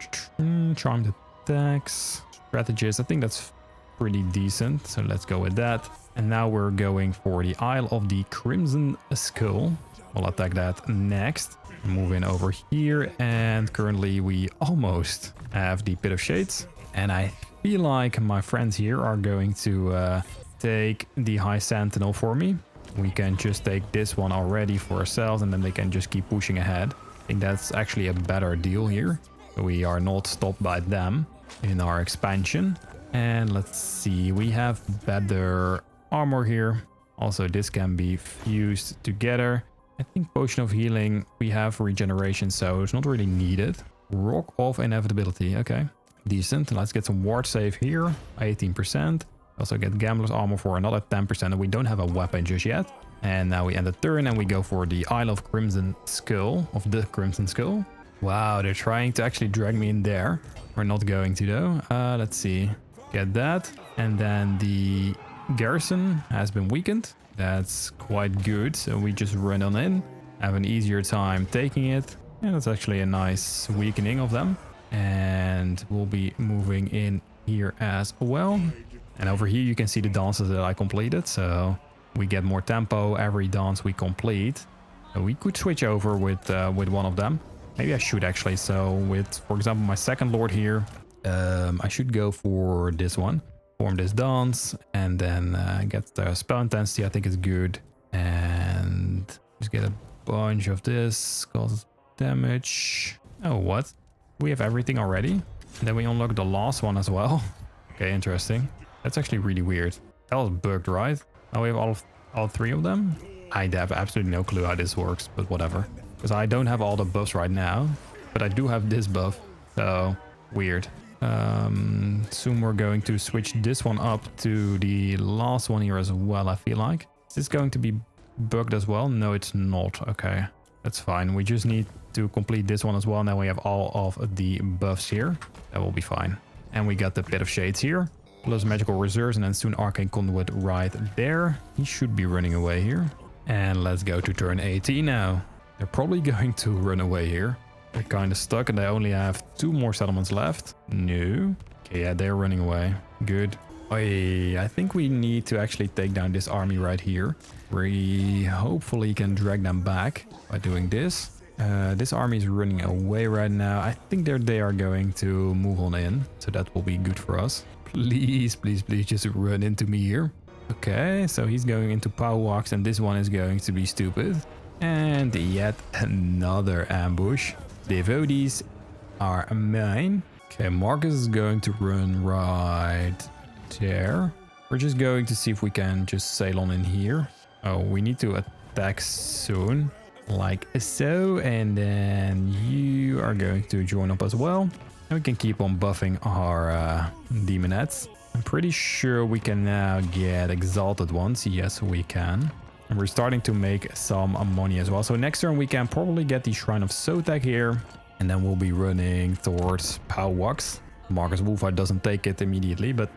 Charmed attacks, strategist. I think that's pretty decent, so let's go with that. And now we're going for the Isle of the Crimson Skull. We'll attack that next. Move in over here, and currently we almost have the Pit of Shades. And I feel like my friends here are going to take the High Sentinel for me. We can just take this one already for ourselves, and then they can just keep pushing ahead. I think that's actually a better deal here. We are not stopped by them in our expansion. And let's see, we have better armor here. Also, this can be fused together. I think Potion of Healing, we have regeneration, so it's not really needed. Rock of Inevitability, okay. Decent. Let's get some ward save here, 18%. Also get Gambler's Armor for another 10%, and we don't have a weapon just yet. And now we end the turn and we go for the Isle of Crimson Skull, of the Crimson Skull. Wow, they're trying to actually drag me in there. We're not going to though. Let's see. Get that. And then the garrison has been weakened. That's quite good. So we just run on in, have an easier time taking it. And that's actually a nice weakening of them. And we'll be moving in here as well. And over here you can see the dances that I completed. So we get more tempo every dance we complete. And we could switch over with one of them. Maybe I should actually. So with, for example, my second lord here, I should go for this one. Form this dance and then get the spell intensity. I think it's good. And just get a bunch of this. Causes damage. Oh, what? We have everything already. And then we unlock the last one as well. Okay, interesting. That's actually really weird. That was bugged, right? Now we have all 3 of them. I have absolutely no clue how this works, but whatever. Because I don't have all the buffs right now, but I do have this buff. So weird. Soon we're going to switch this one up to the last one here as well, I feel like. Is this going to be bugged as well? No, it's not. Okay, that's fine. We just need to complete this one as well. Now we have all of the buffs here. That will be fine. And we got the Pit of Shades here. Plus magical reserves and then soon arcane conduit right there. He should be running away here. And let's go to turn 18 now. They're probably going to run away here. They're kind of stuck and they only have 2 more settlements left. No. Okay, yeah, they're running away. Good. I think we need to actually take down this army right here. We hopefully can drag them back by doing this. This army is running away right now. I think they are going to move on in. So that will be good for us. Please, please, please just run into me here. Okay, so he's going into power walks and this one is going to be stupid. And yet another ambush. Devotees are mine. Okay, Marcus is going to run right there. We're just going to see if we can just sail on in here. Oh, we need to attack soon. Like so. And then you are going to join up as well. And we can keep on buffing our demonettes. I'm pretty sure we can now get exalted ones. Yes, we can. And we're starting to make some money as well. So next turn we can probably get the Shrine of Sotek here. And then we'll be running towards Powwox. Marcus Wolfhard doesn't take it immediately, but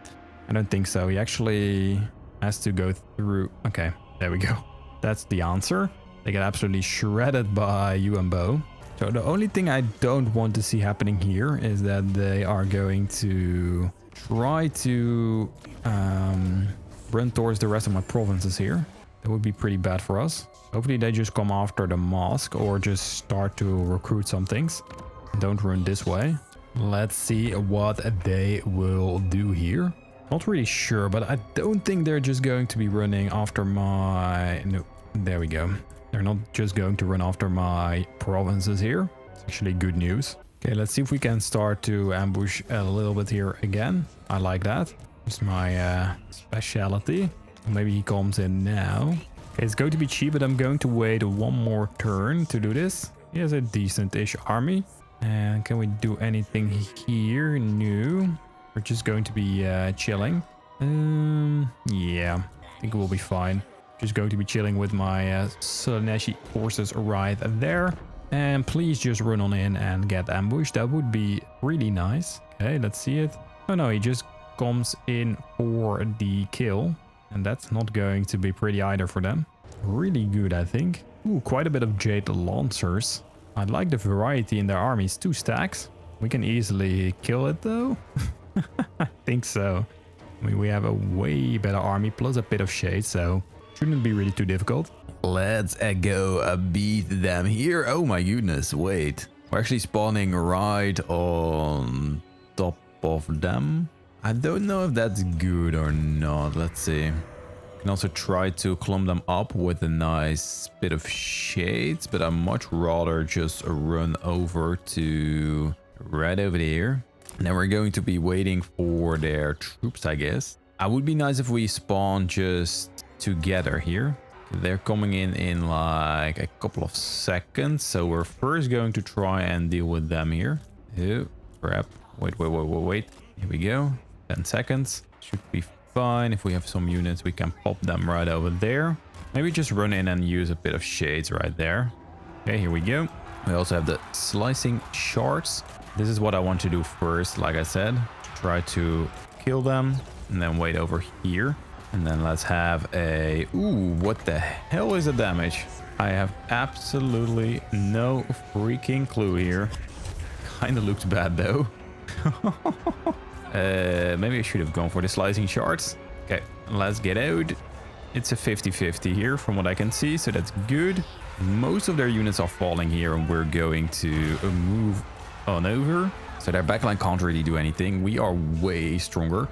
I don't think so. He actually has to go through. Okay, there we go. That's the answer. They get absolutely shredded by UMBO. So the only thing I don't want to see happening here is that they are going to try to run towards the rest of my provinces here. That would be pretty bad for us. Hopefully they just come after the Masque or just start to recruit some things. Don't run this way. Let's see what they will do here. Not really sure, but I don't think they're just going to be running after my... No, there we go. They're not just going to run after my provinces here. It's actually good news. Okay, let's see if we can start to ambush a little bit here again. I like that. It's my specialty. Maybe he comes in now. Okay, it's going to be cheap, but I'm going to wait one more turn to do this. He has a decent-ish army. And can we do anything here? No. We're just going to be chilling. Yeah, I think we'll be fine. Just going to be chilling with my Slaaneshi forces right there. And please just run on in and get ambushed. That would be really nice. Okay, let's see it. Oh no, he just comes in for the kill. And that's not going to be pretty either for them. Really good, I think. Ooh, quite a bit of Jade Lancers. I like the variety in their armies. 2 stacks. We can easily kill it though. I think so. I mean, we have a way better army plus a Pit of Shade, so shouldn't be really too difficult. Let's go beat them here. Oh my goodness, wait. We're actually spawning right on top of them. I don't know if that's good or not. Let's see. Can also try to clump them up with a nice Pit of Shades, but I'd much rather just run over to right over there. And then we're going to be waiting for their troops, I guess. It would be nice if we spawn just together here. They're coming in like a couple of seconds. So we're first going to try and deal with them here. Oh, crap. Wait. Here we go. 10 seconds. Should be fine. If we have some units, we can pop them right over there. Maybe just run in and use a Pit of Shades right there. Okay, here we go. We also have the slicing shards. This is what I want to do first, like I said. Try to kill them and then wait over here. And then let's have a... Ooh, what the hell is the damage? I have absolutely no freaking clue here. Kinda looks bad though. Maybe I should have gone for the slicing shards. Okay, let's get out. It's a 50-50 here from what I can see, so that's good. Most of their units are falling here and we're going to move on over. So their backline can't really do anything. We are way stronger.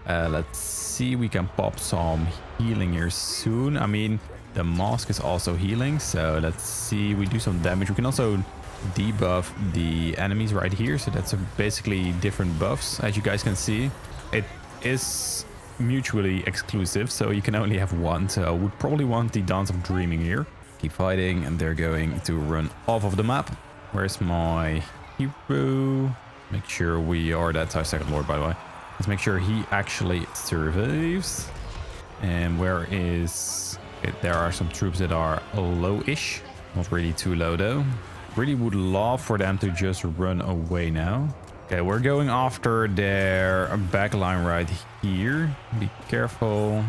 Let's see, we can pop some healing here soon. I mean, the Masque is also healing, so let's see, we do some damage. We can also debuff the enemies right here, so that's basically different buffs. As you guys can see, it is mutually exclusive, so you can only have one. So I would probably want the Dance of Dreaming here. Keep fighting, and they're going to run off of the map. Where's my hero? Make sure we are... That's our second lord, by the way. Let's make sure he actually survives. And where is Okay, there are some troops that are low-ish. Not really too low though. Really would love for them to just run away now. Okay, we're going after their back line right here. Be careful.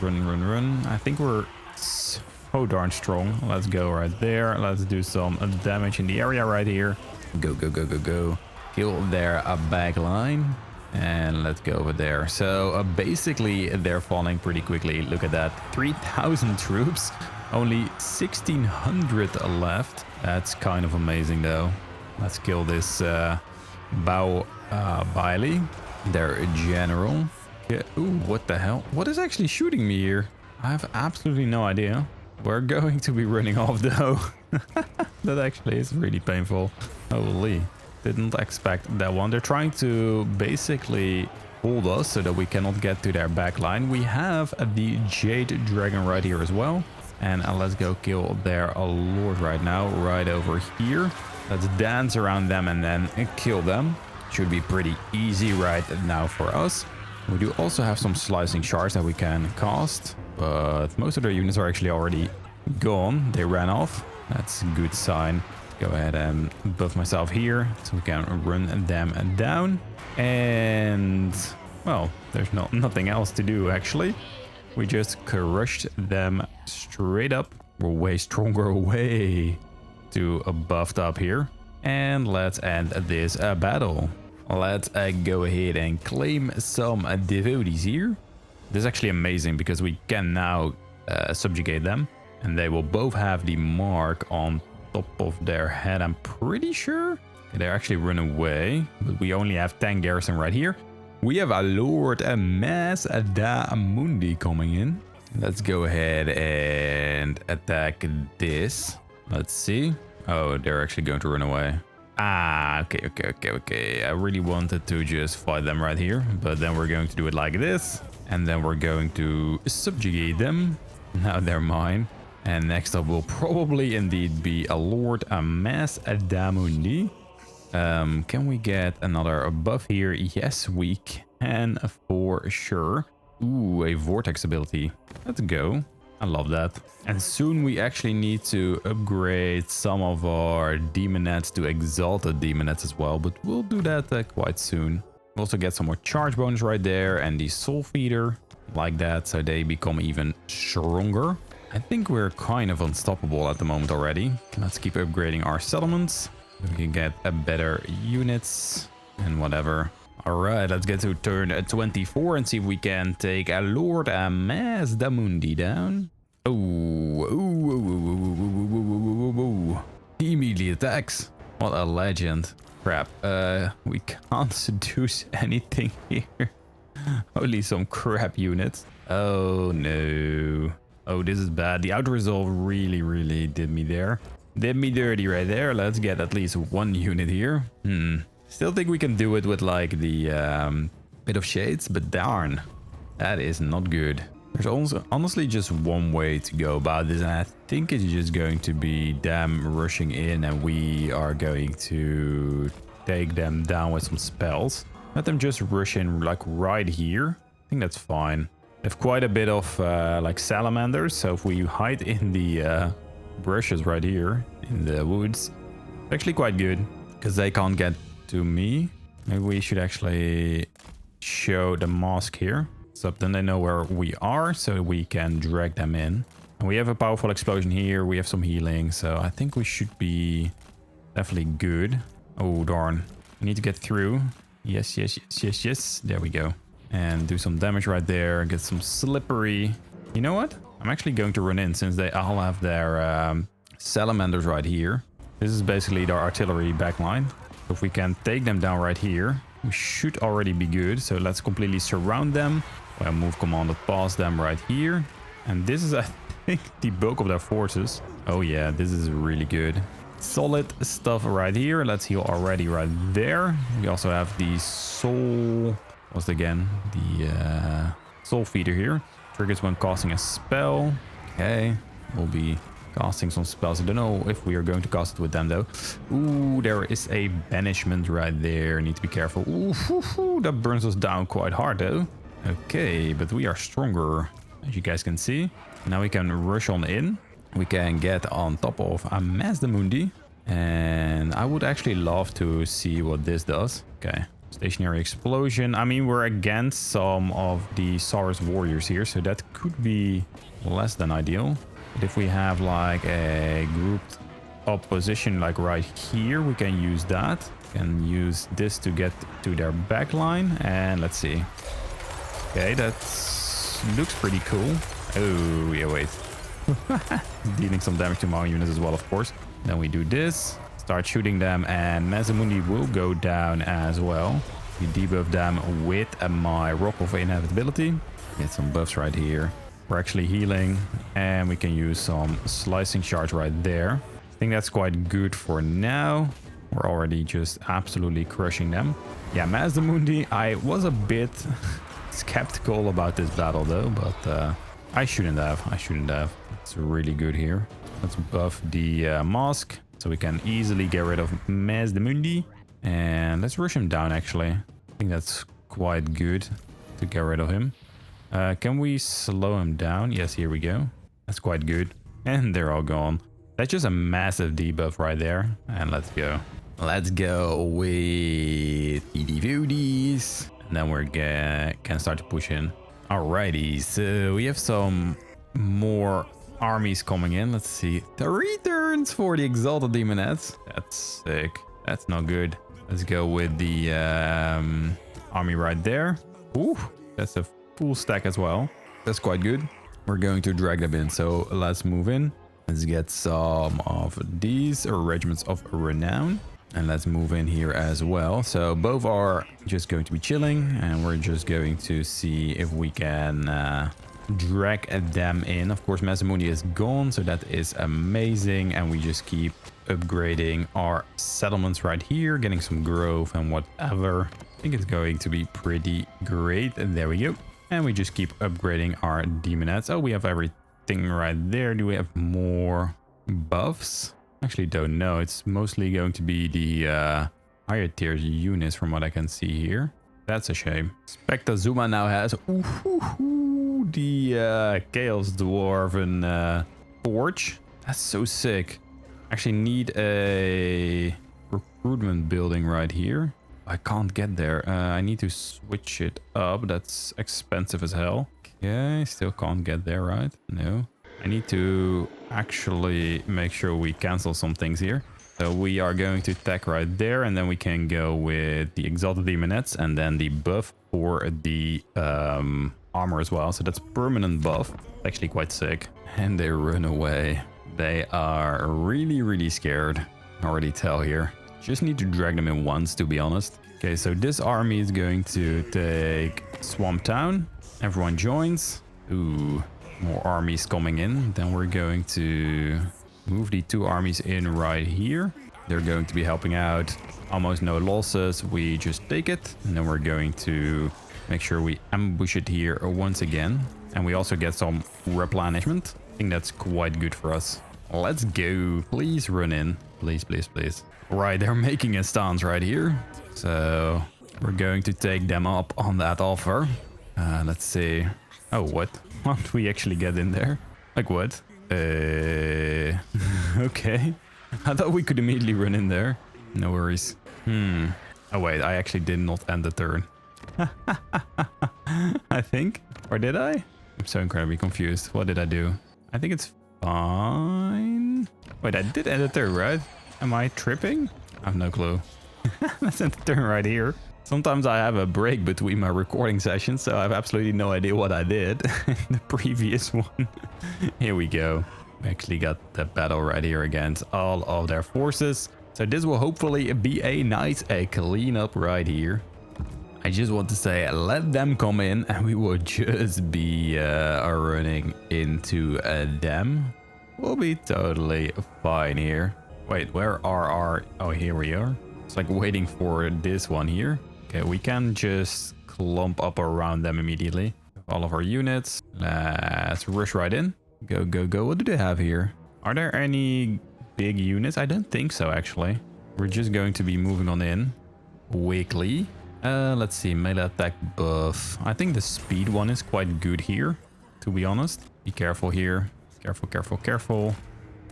Run, run, run. I think we're so darn strong. Let's go right there. Let's do some damage in the area right here. Go, go, go, go, go. Kill their back line. And let's go over there. So basically they're falling pretty quickly. Look at that. 3,000 troops. Only 1,600 left. That's kind of amazing though. Let's kill this Bailey, their general. Yeah. Ooh, what the hell? What is actually shooting me here? I have absolutely no idea. We're going to be running off though. That actually is really painful. Holy. Didn't expect that one. They're trying to basically hold us so that we cannot get to their back line. We have the Jade Dragon right here as well. And let's go kill their lord right now, right over here. Let's dance around them and then kill them. Should be pretty easy right now for us. We do also have some slicing shards that we can cast, but most of their units are actually already gone. They ran off. That's a good sign. Go ahead and buff myself here so we can run them down. And well, there's nothing else to do actually. We just crushed them straight up. We're way stronger, way too buffed up here. And let's end this battle. Let's go ahead and claim some devotees here. This is actually amazing because we can now subjugate them. And they will both have the mark on top of their head, I'm pretty sure. They actually run away, but we only have 10 garrison right here. We have a Lord Masque coming in. Let's go ahead and attack this. Let's see. Oh, they're actually going to run away. Ah, okay. I really wanted to just fight them right here, but then we're going to do it like this. And then we're going to subjugate them. Now they're mine. And next up will probably indeed be a Lord Masque. Can we get another buff here? Yes, we can for sure. Ooh, a vortex ability. Let's go. I love that. And soon we actually need to upgrade some of our demonettes to exalted demonettes as well, but we'll do that quite soon. We'll also get some more charge bonus right there and the soul feeder like that, so they become even stronger. I think we're kind of unstoppable at the moment already. Let's keep upgrading our settlements. We can get a better units and whatever. All right, let's get to turn 24 and see if we can take a Lord Masque down. Oh, he immediately attacks. What a legend. Crap, we can't seduce anything here. Only some crap units. Oh no. Oh, this is bad. The auto-resolve really did me there. Did me dirty right there. Let's get at least one unit here. Still think we can do it with like the bit of shades, but darn, that is not good. There's also honestly just one way to go about this, and I think it's just going to be them rushing in and we are going to take them down with some spells. Let them just rush in like right here. I think that's fine. They have quite a bit of like salamanders, so if we hide in the brushes right here in the woods, it's actually quite good because they can't get to me. Maybe we should actually show the Masque here, so then they know where we are, so we can drag them in. And we have a powerful explosion here. We have some healing, so I think we should be definitely good. Oh darn, we need to get through. Yes. There we go. And do some damage right there. Get some slippery. You know what? I'm actually going to run in since they all have their salamanders right here. This is basically their artillery backline. If we can take them down right here, we should already be good. So let's completely surround them. We'll move commanded past them right here. And this is, I think, the bulk of their forces. Oh yeah, this is really good. Solid stuff right here. Let's heal already right there. We also have the soul... What's it again? The soul feeder here. Triggers when casting a spell. Okay. We'll be casting some spells. I don't know if we are going to cast it with them though. Ooh, there is a banishment right there. Need to be careful. Ooh, that burns us down quite hard though. Okay, but we are stronger. as you guys can see. Now we can rush on in. We can get on top of a Masque. And I would actually love to see what this does. Okay. Stationary explosion. I mean, we're against some of the Saurus warriors here, so that could be less than ideal. But if we have like a grouped opposition like right here, we can use that. We can use this to get to their back line. And let's see. Okay, that looks pretty cool. Oh, yeah, wait. Dealing some damage to my units as well, of course. Then we do this. Start shooting them, and Masque will go down as well. We debuff them with my Rock of Inevitability. Get some buffs right here. We're actually healing, and we can use some Slicing Charge right there. I think that's quite good for now. We're already just absolutely crushing them. Yeah, Masque, I was a bit skeptical about this battle though, but I shouldn't have. It's really good here. Let's buff the Masque. So we can easily get rid of Masque, and let's rush him down actually. I think that's quite good to get rid of him. Can we slow him down? Yes, here we go. That's quite good. And they're all gone. That's just a massive debuff right there. And let's go. Let's go with EDVODs. And then we can start to push in. Alrighty, so we have some more armies coming in. Let's see. 3 turns for the Exalted Demonettes. That's sick. That's not good. Let's go with the army right there. Ooh, that's a full stack as well. That's quite good. We're going to drag them in. So let's move in. Let's get some of these regiments of renown. And let's move in here as well. So both are just going to be chilling. And we're just going to see if we can drag them in. Of course, Masque is gone, so that is amazing. And we just keep upgrading our settlements right here, getting some growth and whatever. I think it's going to be pretty great. And there we go. And we just keep upgrading our demonettes. Oh, we have everything right there. Do we have more buffs? Actually don't know. It's mostly going to be the higher tier units from what I can see here. That's a shame. Spectre Zuma now has the Chaos Dwarven Forge. That's so sick. Actually need a recruitment building right here. I can't get there. I need to switch it up. That's expensive as hell. Okay, still can't get there, right? No. I need to actually make sure we cancel some things here. So we are going to attack right there, and then we can go with the Exalted Demonettes and then the buff for the armor as well. So that's permanent buff. It's actually quite sick. And they run away. They are really, really scared. I already tell here. Just need to drag them in once, to be honest. Okay, so this army is going to take Swamp Town. Everyone joins. Ooh, more armies coming in. Then we're going to move the 2 armies in right here. They're going to be helping out. Almost no losses. We just take it. And then we're going to make sure we ambush it here once again. And we also get some replenishment. I think that's quite good for us. Let's go. Please run in. Please, please, please. Right, they're making a stance right here. So we're going to take them up on that offer. Let's see. Oh, what? What do we actually get in there? Like what? Okay. I thought we could immediately run in there. No worries. Oh wait, I actually did not end the turn. I think. Or did I? I'm so incredibly confused. What did I do? I think it's fine. Wait, I did end the turn, right? Am I tripping? I have no clue. Let's end the turn right here. Sometimes I have a break between my recording sessions, so I have absolutely no idea what I did in the previous one. Here we go. We actually got the battle right here against all of their forces. So this will hopefully be a nice cleanup right here. I just want to say, let them come in and we will just be running into them. We'll be totally fine here. Wait, where are our... Oh, here we are. It's like waiting for this one here. Okay, we can just clump up around them immediately. All of our units. Let's rush right in. Go, go, go. What do they have here? Are there any big units? I don't think so, actually. We're just going to be moving on in. Weekly. Let's see. Melee attack buff. I think the speed one is quite good here. to be honest. Be careful here. Careful, careful, careful.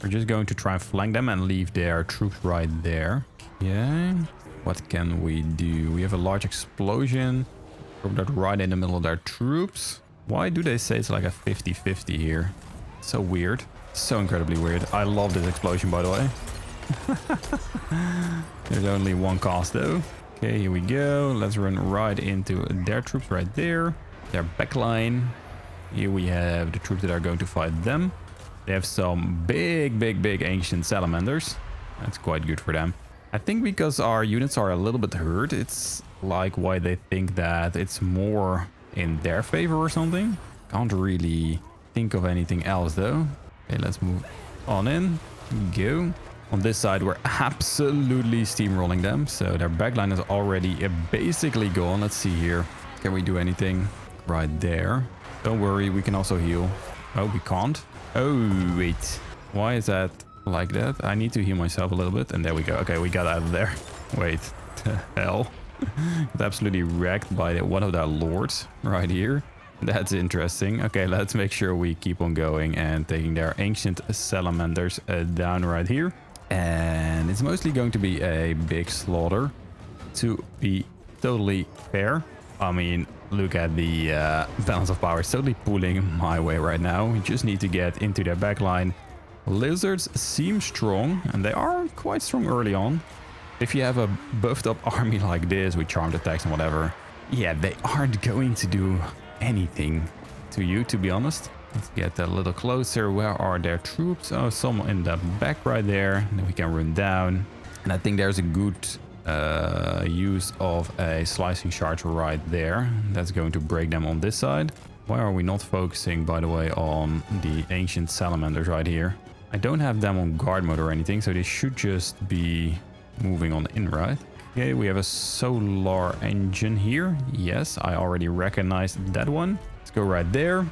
We're just going to try and flank them and leave their troops right there. Yeah. What can we do? We have a large explosion. Drop that right in the middle of their troops. Why do they say it's like a 50-50 here? So weird. So incredibly weird. I love this explosion, by the way. There's only one cost though. Okay, here we go. Let's run right into their troops right there. Their backline. Here we have the troops that are going to fight them. They have some big ancient salamanders. That's quite good for them. I think because our units are a little bit hurt, it's like why they think that it's more in their favor or something. Can't really think of anything else though. Okay, let's move on in. Go. On this side, we're absolutely steamrolling them. So their backline is already basically gone. Let's see here. Can we do anything? Right there. Don't worry, we can also heal. Oh, we can't. Oh, wait. Why is that like that? I need to heal myself a little bit. And there we go. Okay, we got out of there. Wait, the hell? It's absolutely wrecked by one of their lords right here. That's interesting. Okay, let's make sure we keep on going and taking their ancient salamanders down right here. And it's mostly going to be a big slaughter, to be totally fair. I mean, look at the balance of power. It's totally pulling my way right now. We just need to get into their backline. Lizards seem strong, and they are quite strong early on. If you have a buffed up army like this with charmed attacks and whatever, yeah, they aren't going to do anything to you, to be honest. Let's get a little closer. Where are their troops? Oh, some in the back right there. Then we can run down. And I think there's a good use of a slicing charge right there. That's going to break them on this side. Why are we not focusing, by the way, on the ancient salamanders right here? I don't have them on guard mode or anything, so they should just be moving on in, right? Okay, we have a solar engine here. Yes, I already recognized that one. Let's go right there.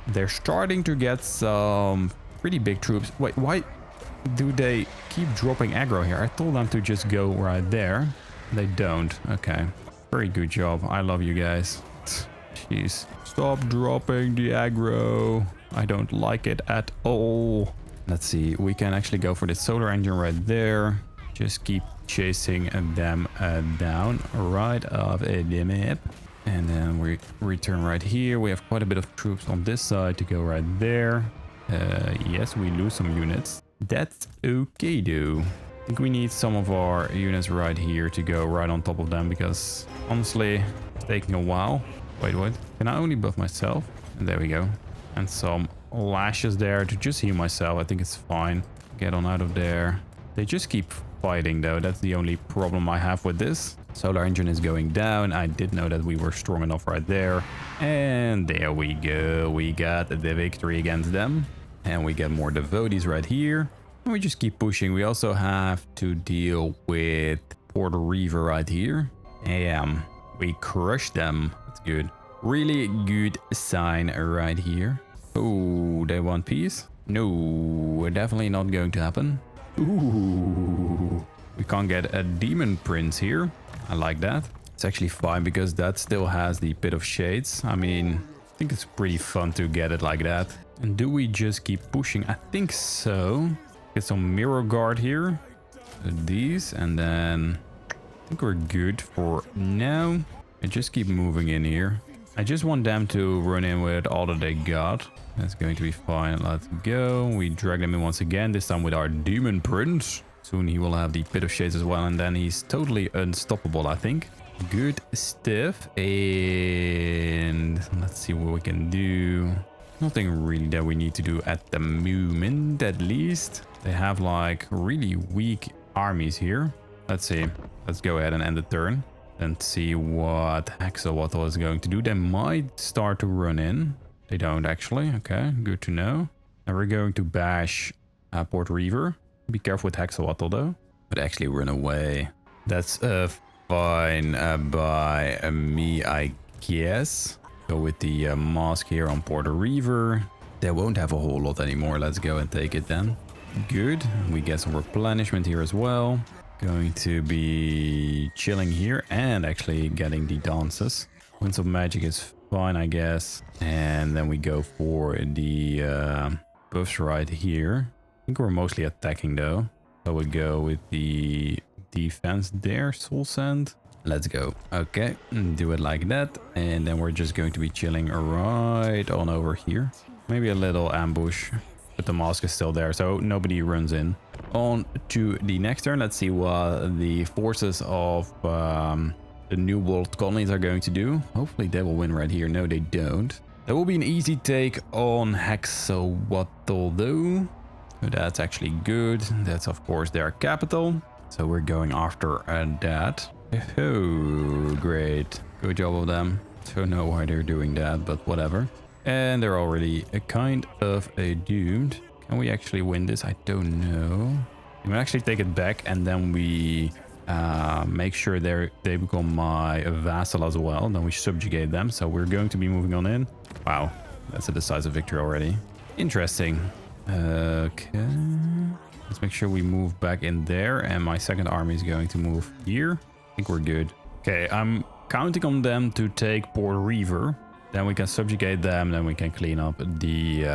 They're starting to get some pretty big troops. Wait, why do they keep dropping aggro here? I told them to just go right there. They don't. Okay. Very good job. I love you guys. Jeez. Stop dropping the aggro. I don't like it at all. Let's see. We can actually go for the solar engine right there. Just keep chasing them down right off the map. And then we return right here. We have quite a bit of troops on this side to go right there. Yes, we lose some units. That's okay though. I think we need some of our units right here to go right on top of them, because honestly, it's taking a while. Wait, what? Can I only buff myself? And there we go. And some lashes there to just heal myself. I think it's fine. Get on out of there. They just keep fighting though. That's the only problem I have with this. Solar engine is going down. I did know that we were strong enough right there. And there we go. We got the victory against them. And we get more devotees right here. And we just keep pushing. We also have to deal with Port Reaver right here. And we crushed them. That's good. Really good sign right here. Oh, they want peace? No, definitely not going to happen. Ooh, we can't get a demon prince here. I like that. It's actually fine because that still has the pit of shades. I mean, I think it's pretty fun to get it like that. And do we just keep pushing? I think so. Get some mirror guard here. These, and then I think we're good for now. And just keep moving in here. I just want them to run in with all that they got. That's going to be fine. Let's go. We drag them in once again, this time with our demon prince. Soon he will have the pit of shades as well, and then he's totally unstoppable, I think. Good stuff. And let's see what we can do. Nothing really that we need to do at the moment, at least. They have like really weak armies here. Let's see. Let's go ahead and end the turn and see what Hexawatl is going to do. They might start to run in. They don't actually. Okay, good to know. And we're going to bash Port Reaver. Be careful with Hexawatl though. But actually run away. That's fine by me, I guess. Go with the Masque here on Port Reaver. They won't have a whole lot anymore. Let's go and take it then. Good. We get some replenishment here as well. Going to be chilling here and actually getting the dances. Winds of Magic is fine, I guess. And then we go for the buffs right here. I think we're mostly attacking though. So we go with the defense there, soul sand. Let's go. Okay, do it like that. And then we're just going to be chilling right on over here. Maybe a little ambush. But the Masque is still there, so nobody runs in. On to the next turn. Let's see what the forces of the New World colonies are going to do. Hopefully they will win right here. No, they don't. That will be an easy take on Hexawatl though. So that's actually good. That's of course their capital. So we're going after that. Oh, great. Good job of them. Don't know why they're doing that, but whatever. And they're already a kind of doomed. Can we actually win this? I don't know. We can actually take it back and then we make sure they become my vassal as well. Then we subjugate them. So we're going to be moving on in. Wow, that's a decisive victory already. Interesting. Okay. Let's make sure we move back in there. And my second army is going to move here. I think we're good. Okay, I'm counting on them to take Port Reaver. Then we can subjugate them. Then we can clean up the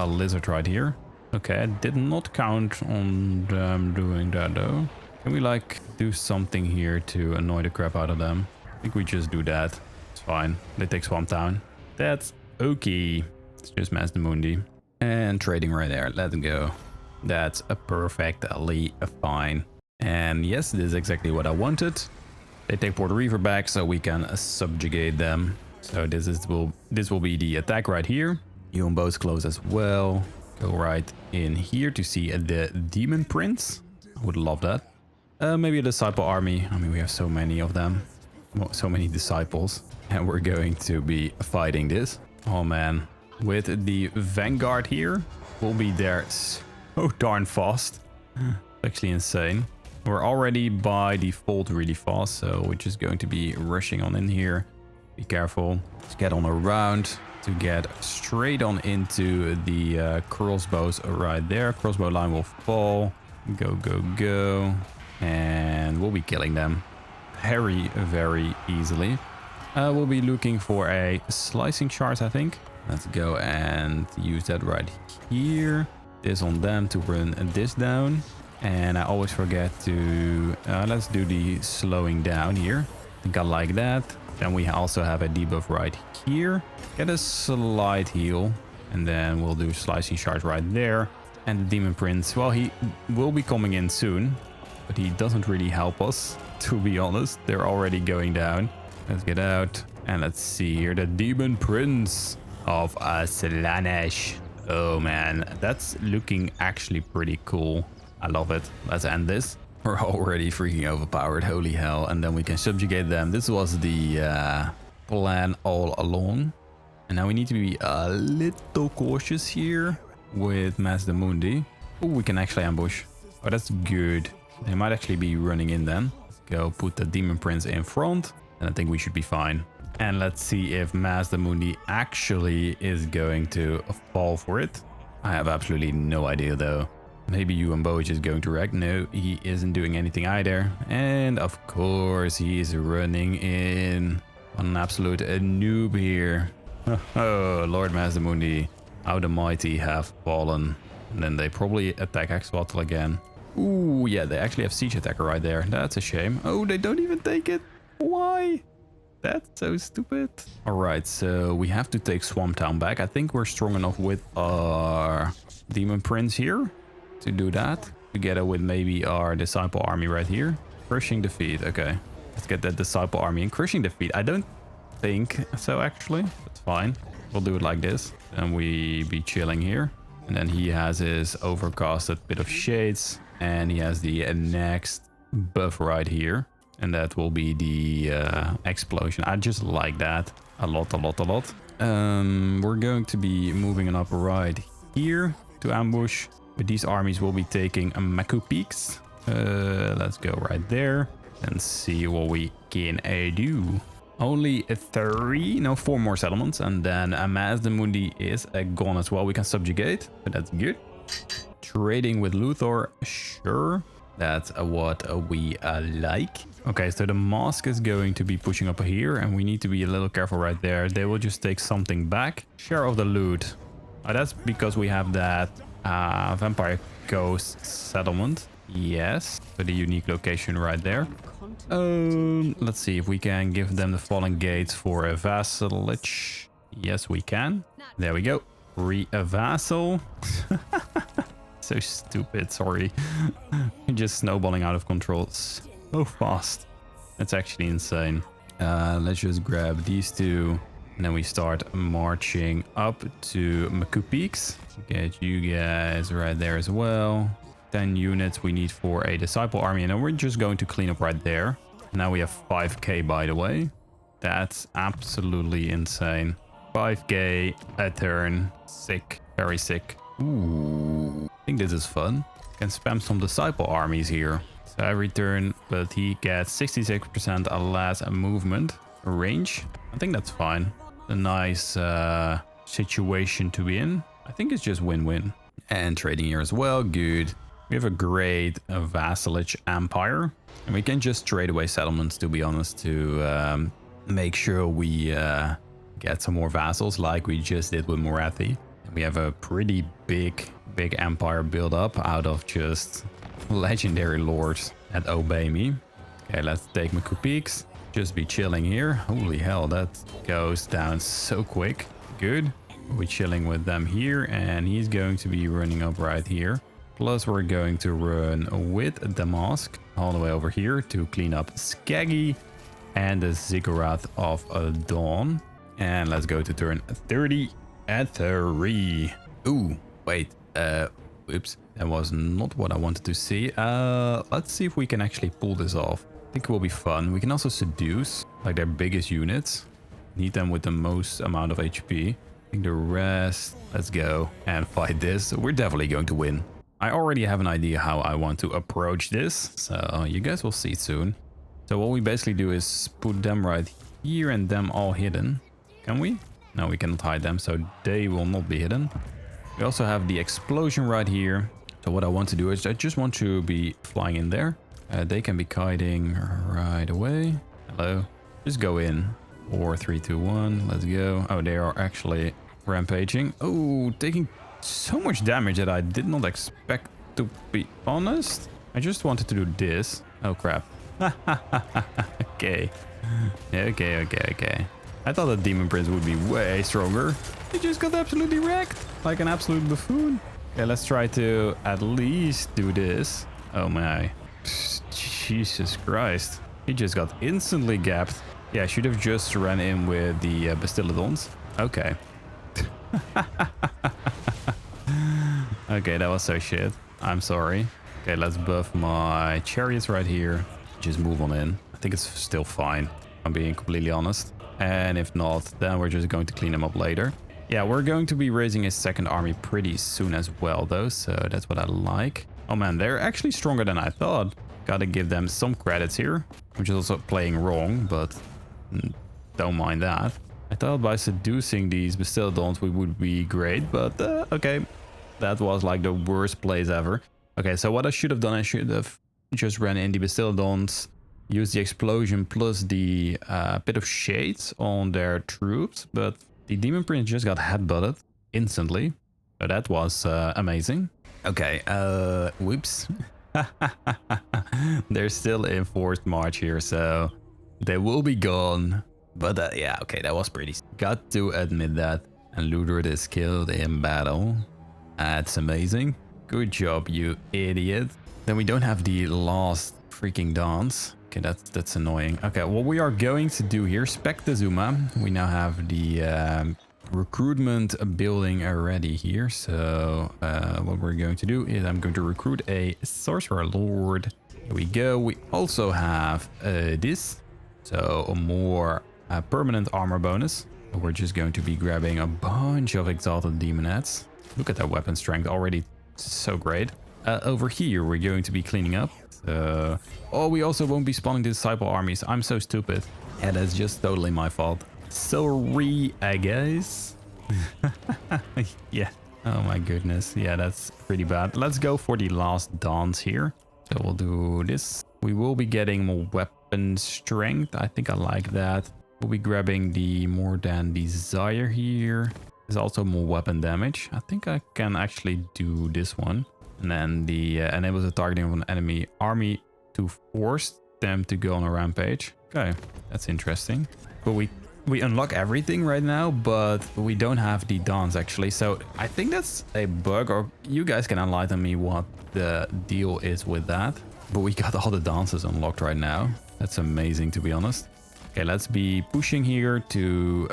lizard right here. Okay, I did not count on them doing that though. Can we like do something here to annoy the crap out of them? I think we just do that. It's fine. They take Swamp Town. That's okay. It's just Masque Mundi. And trading right there. Let's go. That's a perfectly fine. And yes, this is exactly what I wanted. They take Port Reaver back so we can subjugate them. So this will be the attack right here. You on both close as well. Go right in here to see the Demon Prince. I would love that. Maybe a disciple army. I mean, we have so many of them. So many disciples. And we're going to be fighting this. Oh man. With the Vanguard here, we'll be there so darn fast. Actually insane. We're already by default really fast. So we're just going to be rushing on in here. Be careful. Let's get on around to get straight on into the crossbows right there. Crossbow line will fall. Go, go, go. And we'll be killing them very, very easily. We'll be looking for a slicing shard, I think. Let's go and use that right here. This on them to run this down. And I always forget to... let's do the slowing down here. I think I like that. Then we also have a debuff right here. Get a slight heal. And then we'll do slicing shard right there. And the Demon Prince, well, he will be coming in soon. But he doesn't really help us, to be honest. They're already going down. Let's get out. And let's see here. The Demon Prince of Slaanesh. Oh man, that's looking actually pretty cool. I love it. Let's end this. We're already freaking overpowered, holy hell. And then we can subjugate them. This was the plan all along. And now we need to be a little cautious here with Masque Mundi. Oh, we can actually ambush. Oh, that's good. They might actually be running in then. Let's go put the Demon Prince in front. And I think we should be fine. And let's see if Masque Mundi actually is going to fall for it. I have absolutely no idea though. Maybe Uamboj is going to wreck. No, he isn't doing anything either. And of course, he is running in. An absolute noob here. Oh, Lord Masque Mundi. How the mighty have fallen. And then they probably attack Hexawatl again. Ooh, yeah, they actually have Siege Attacker right there. That's a shame. Oh, they don't even take it. Why? That's so stupid. All right, so we have to take Swamp Town back. I think we're strong enough with our Demon Prince here to do that, together with maybe our Disciple Army right here. Crushing Defeat. Okay, let's get that Disciple Army and Crushing Defeat. I don't think so, actually. That's fine. We'll do it like this. Then we be chilling here. And then he has his overcasted Bit of Shades. And he has the next buff right here. And that will be the explosion. I just like that a lot. We're going to be moving up right here to ambush. But these armies will be taking Maku Peaks. Let's go right there and see what we can do. Only 4 more settlements. And then Masque Mundi is gone as well. We can subjugate, but that's good. Trading with Luthor, sure. That's what we like. Okay, so the Masque is going to be pushing up here, and we need to be a little careful right there. They will just take something back. Share of the loot. That's because we have that Vampire Coast settlement. Yes, so the unique location right there. Let's see if we can give them the Fallen Gates for a vassalage. Yes, we can. There we go. A vassal. So stupid, sorry. Just snowballing out of control so fast. That's actually insane. Let's just grab these two. And then we start marching up to Maku Peaks. Get you guys right there as well. 10 units we need for a Disciple Army. And then we're just going to clean up right there. Now we have 5k, by the way. That's absolutely insane. 5k a turn. Sick. Very sick. Ooh. I think this is fun. Can spam some Disciple Armies here. So every turn, but he gets 66% less movement range. I think that's fine. A nice situation to be in. I think it's just win-win. And trading here as well. Good. We have a great vassalage empire. And we can just trade away settlements, to be honest, to make sure we get some more vassals like we just did with Morathi. We have a pretty big empire built up out of just legendary lords that obey me. Okay, let's take Maku Peaks. Just be chilling here. Holy hell, that goes down so quick. Good. We're chilling with them here, and he's going to be running up right here. Plus, we're going to run with the Masque all the way over here to clean up Skaggy and the Ziggurat of Dawn. And let's go to turn 30 at 3. Ooh, wait. Whoops. That was not what I wanted to see. Let's see if we can actually pull this off. I think it will be fun. We can also seduce, like their biggest units. Need them with the most amount of HP. I think the rest, let's go and fight this. We're definitely going to win. I already have an idea how I want to approach this, so you guys will see soon. So what we basically do is put them right here and them all hidden. Can we? No, we cannot hide them, so they will not be hidden. We also have the explosion right here. So what I want to do is I just want to be flying in there. They can be kiting right away. Hello. Just go in. 4, 3, 2, 1. Let's go. Oh, they are actually rampaging. Oh, taking so much damage that I did not expect, to be honest. I just wanted to do this. Oh, crap. Okay. Okay. I thought the Demon Prince would be way stronger. He just got absolutely wrecked. Like an absolute buffoon. Okay, let's try to at least do this. Oh my. Jesus Christ. He just got instantly gapped. Yeah, I should have just ran in with the Bastillodons. Okay. Okay, that was so shit. I'm sorry. Okay, let's buff my chariots right here. Just move on in. I think it's still fine. I'm being completely honest. And if not, then we're just going to clean them up later. Yeah, we're going to be raising a second army pretty soon as well, though. So that's what I like. Oh man, they're actually stronger than I thought. Gotta give them some credits here. Which is also playing wrong, but don't mind that. I thought by seducing these Bastillodons we would be great, but okay. That was like the worst plays ever. Okay, so what I should have done, I should have just ran in the Bastillodons, used the explosion plus the bit of shades on their troops, but the Demon Prince just got headbutted instantly. So that was amazing. Okay, whoops. They're still in forced march here, so they will be gone. But yeah, okay, that was pretty. Got to admit that. And Ludred is killed in battle. That's amazing. Good job, you idiot. Then we don't have the last freaking dance. Okay, that's annoying. Okay, what we are going to do here, Spectazuma. We now have the recruitment building already here. So what we're going to do is I'm going to recruit a Sorcerer Lord. Here we go. We also have this. So a more permanent armor bonus. We're just going to be grabbing a bunch of Exalted Demonettes. Look at that weapon strength, already so great. Over here, we're going to be cleaning up. Oh, we also won't be spawning the Disciple Armies. I'm so stupid. Yeah, that's just totally my fault. Sorry, I guess. Yeah. Oh my goodness. Yeah, that's pretty bad. Let's go for the last dance here. So we'll do this. We will be getting more weapon strength. I think I like that. We'll be grabbing the more than desire here. There's also more weapon damage. I think I can actually do this one. And then the enables the targeting of an enemy army to force them to go on a rampage. Okay, that's interesting. But we unlock everything right now, but we don't have the dance actually. So I think that's a bug, or you guys can enlighten me what the deal is with that. But we got all the dances unlocked right now. That's amazing, to be honest. Okay, let's be pushing here to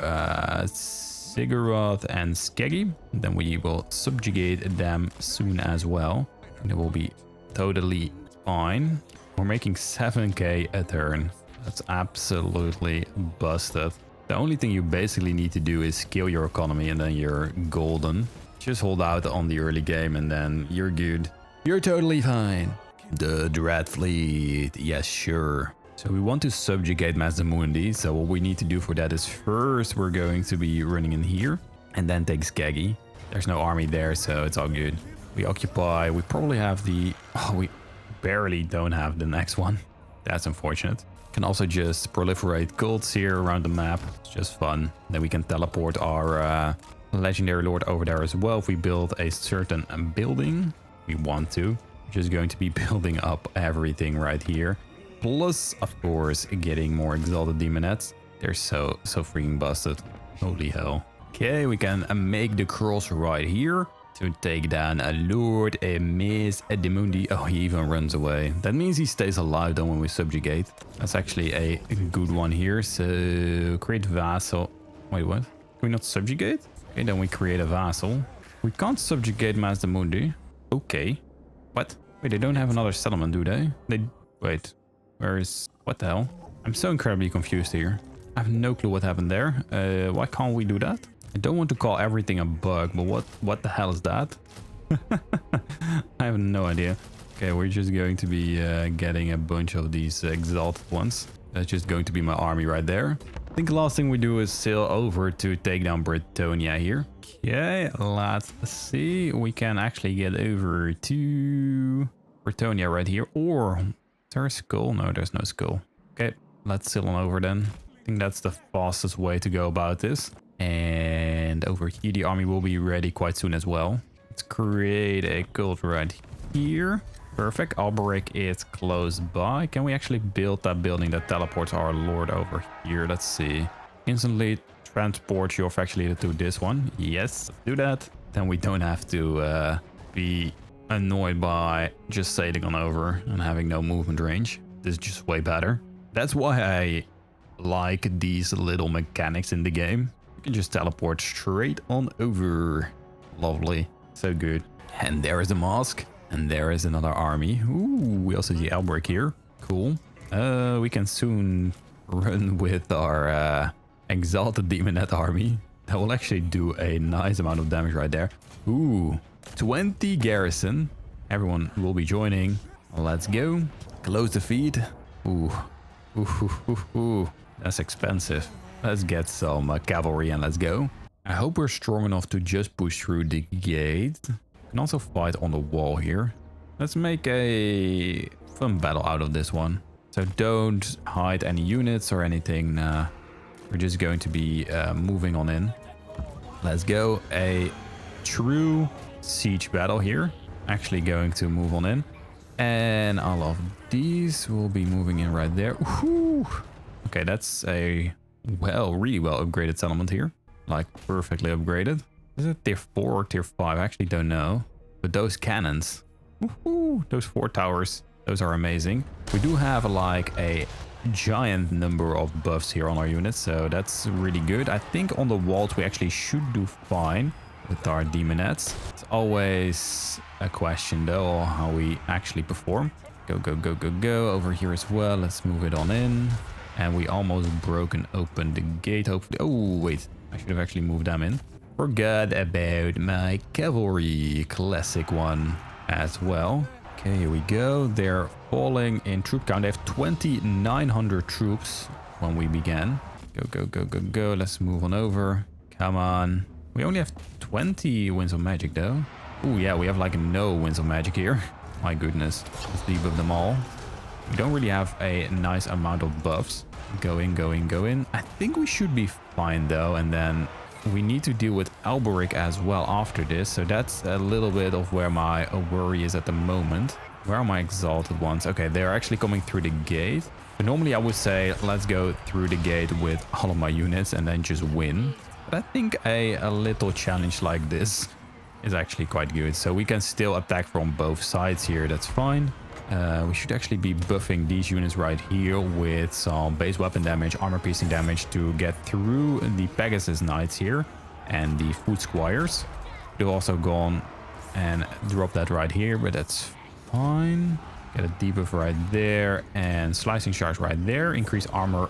Sigurd and Skeggy. Then we will subjugate them soon as well. And it will be totally fine. We're making 7k a turn. That's absolutely busted. The only thing you basically need to do is scale your economy and then you're golden. Just hold out on the early game and then you're good. You're totally fine. The Dread Fleet. Yes, sure. So we want to subjugate Mazdamundi. So what we need to do for that is first we're going to be running in here and then take Skeggy. There's no army there, so it's all good. We occupy. We probably have the... Oh, we barely don't have the next one. That's unfortunate. Can also just proliferate cults here around the map. It's just fun. Then we can teleport our legendary lord over there as well if we build a certain building. We want to. We're just going to be building up everything right here. Plus, of course, getting more exalted demonettes. They're so freaking busted. Holy hell. Okay, we can make the cross right here to take down a Lord, a Miss, a Demundi. Oh, he even runs away. That means he stays alive then when we subjugate. That's actually a good one here. So, create vassal. Wait, what? Can we not subjugate? Okay, then we create a vassal. We can't subjugate Mazdamundi. Okay. What? Wait, they don't have another settlement, do they? Wait. Where is... What the hell? I'm so incredibly confused here. I have no clue what happened there. Why can't we do that? I don't want to call everything a bug, but what the hell is that? I have no idea. Okay, we're just going to be getting a bunch of these exalted ones. That's just going to be my army right there. I think the last thing we do is sail over to take down Britonia here. Okay, let's see. We can actually get over to Britonia right here. Or, is there a skull? No, there's no skull. Okay, let's sail on over then. I think that's the fastest way to go about this. And over here, the army will be ready quite soon as well. Let's create a cult right here. Perfect. Alberic is close by. Can we actually build that building that teleports our lord over here? Let's see. Instantly transport your faction leader to this one. Yes, do that. Then we don't have to be annoyed by just sailing on over and having no movement range. This is just way better. That's why I like these little mechanics in the game. You can just teleport straight on over. Lovely. So good. And there is the Masque. And there is another army. Ooh, we also see Alberic here. Cool. We can soon run with our exalted demonette army. That will actually do a nice amount of damage right there. Ooh, 20 garrison. Everyone will be joining. Let's go. Close the feed. Ooh. Ooh. That's expensive. Let's get some cavalry and let's go. I hope we're strong enough to just push through the gate. Can also fight on the wall here. Let's make a fun battle out of this one. So don't hide any units or anything. We're just going to be moving on in. Let's go. A true siege battle here. Actually going to move on in. And all of these will be moving in right there. Ooh. Okay, that's a really well upgraded settlement here. Like perfectly upgraded. Is it tier 4 or tier 5? I actually don't know. But those cannons, those 4 towers, those are amazing. We do have like a giant number of buffs here on our units, so that's really good. I think on the walls we actually should do fine with our demonettes. It's always a question though how we actually perform. Go over here as well. Let's move it on in. And we almost broken open the gate, hopefully. Oh, wait. I should have actually moved them in. Forgot about my cavalry, classic one as well. Okay, here we go. They're falling in troop count. They have 2,900 troops when we began. Go. Let's move on over. Come on. We only have 20 winds of magic though. Oh yeah, we have like no winds of magic here. My goodness. Let's debuff them all. We don't really have a nice amount of buffs. Go in, go in, go in. I think we should be fine though. And then we need to deal with Alberic as well after this. So that's a little bit of where my worry is at the moment. Where are my exalted ones? Okay, they're actually coming through the gate. But normally I would say let's go through the gate with all of my units and then just win. But I think a little challenge like this is actually quite good. So we can still attack from both sides here. That's fine. We should actually be buffing these units right here with some base weapon damage, armor piercing damage to get through the Pegasus Knights here and the Foot Squires. They've also gone and drop that right here, but that's fine. Get a debuff right there and slicing shards right there. Increase armor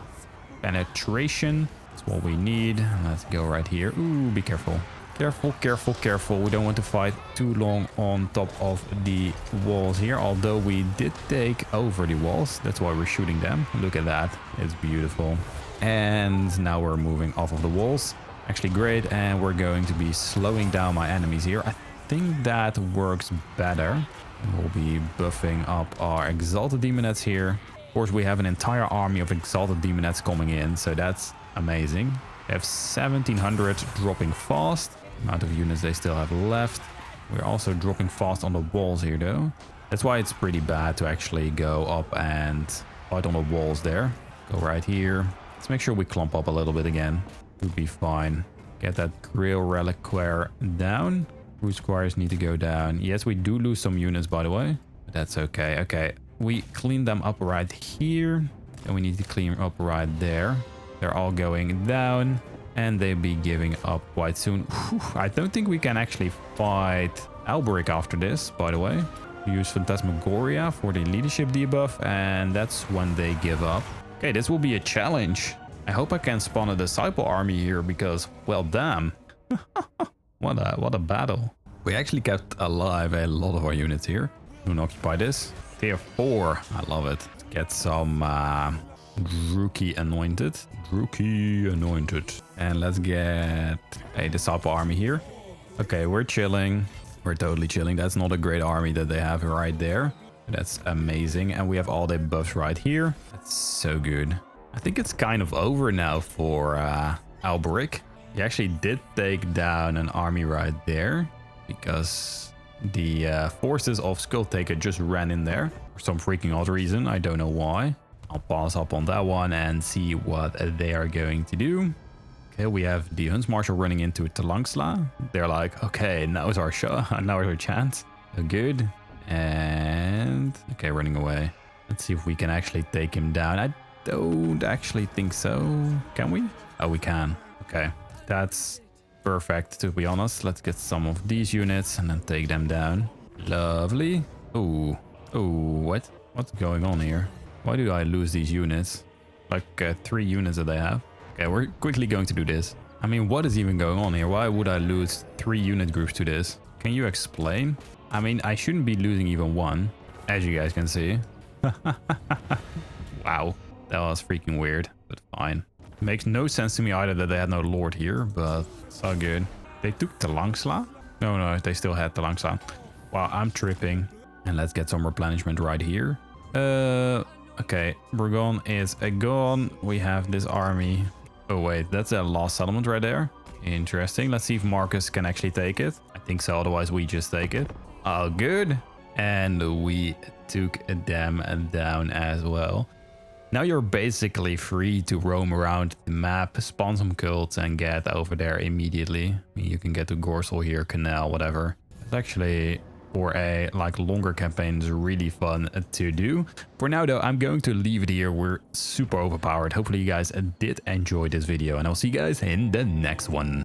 penetration. That's what we need. Let's go right here. Ooh, be careful. Careful, careful, careful. We don't want to fight too long on top of the walls here. Although we did take over the walls. That's why we're shooting them. Look at that. It's beautiful. And now we're moving off of the walls. Actually great. And we're going to be slowing down my enemies here. I think that works better. We'll be buffing up our Exalted Demonettes here. Of course, we have an entire army of Exalted Demonettes coming in. So that's amazing. We have 1700 dropping fast. Amount of units they still have left. We're also dropping fast on the walls here though. That's why it's pretty bad to actually go up and fight on the walls there. Go right here. Let's make sure we clump up a little bit again. Would be fine. Get that Grail Reliquaire down. Foot Squires need to go down. Yes, we do lose some units by the way. But that's okay. Okay, we clean them up right here. And we need to clean up right there. They're all going down. And they'll be giving up quite soon. Whew, I don't think we can actually fight Alberic after this, by the way. We use Phantasmagoria for the leadership debuff, and that's when they give up. Okay, this will be a challenge. I hope I can spawn a disciple army here because, well, damn. What a battle. We actually kept alive a lot of our units here. Don't occupy this. Tier 4. I love it. Let's get some Druki anointed. And let's get a disciple army here. Okay, we're chilling. We're totally chilling. That's not a great army that they have right there. That's amazing. And we have all the buffs right here. That's so good. I think it's kind of over now for Alberic. He actually did take down an army right there because the forces of Skulltaker just ran in there for some freaking odd reason. I don't know why. I'll pass up on that one and see what they are going to do. Okay, we have the Huntsmarshal running into Talangsla. They're like, okay, now's our shot. Now is our chance. So good. And okay, running away. Let's see if we can actually take him down. I don't actually think so. Can we? Oh, we can. Okay, that's perfect, to be honest. Let's get some of these units and then take them down. Lovely. Oh, what? What's going on here? Why do I lose these units? Like 3 units that I have. Okay, we're quickly going to do this. I mean, what is even going on here? Why would I lose 3 unit groups to this? Can you explain? I mean, I shouldn't be losing even one, as you guys can see. Wow, that was freaking weird, but fine. Makes no sense to me either that they had no lord here, but it's all good. They took Talangsla? No, they still had Talangsla. Wow, I'm tripping. And let's get some replenishment right here. Okay, Burgon is gone. We have this army. Oh wait, that's a lost settlement right there. Interesting. Let's see if Marcus can actually take it. I think so, otherwise we just take it. Oh, good. And we took them down as well. Now you're basically free to roam around the map, spawn some cults and get over there immediately. I mean, you can get to Gorsel here, Canal, whatever. It's actually, for a longer campaign, is really fun to do. For now though, I'm going to leave it here. We're super overpowered. Hopefully you guys did enjoy this video, and I'll see you guys in the next one.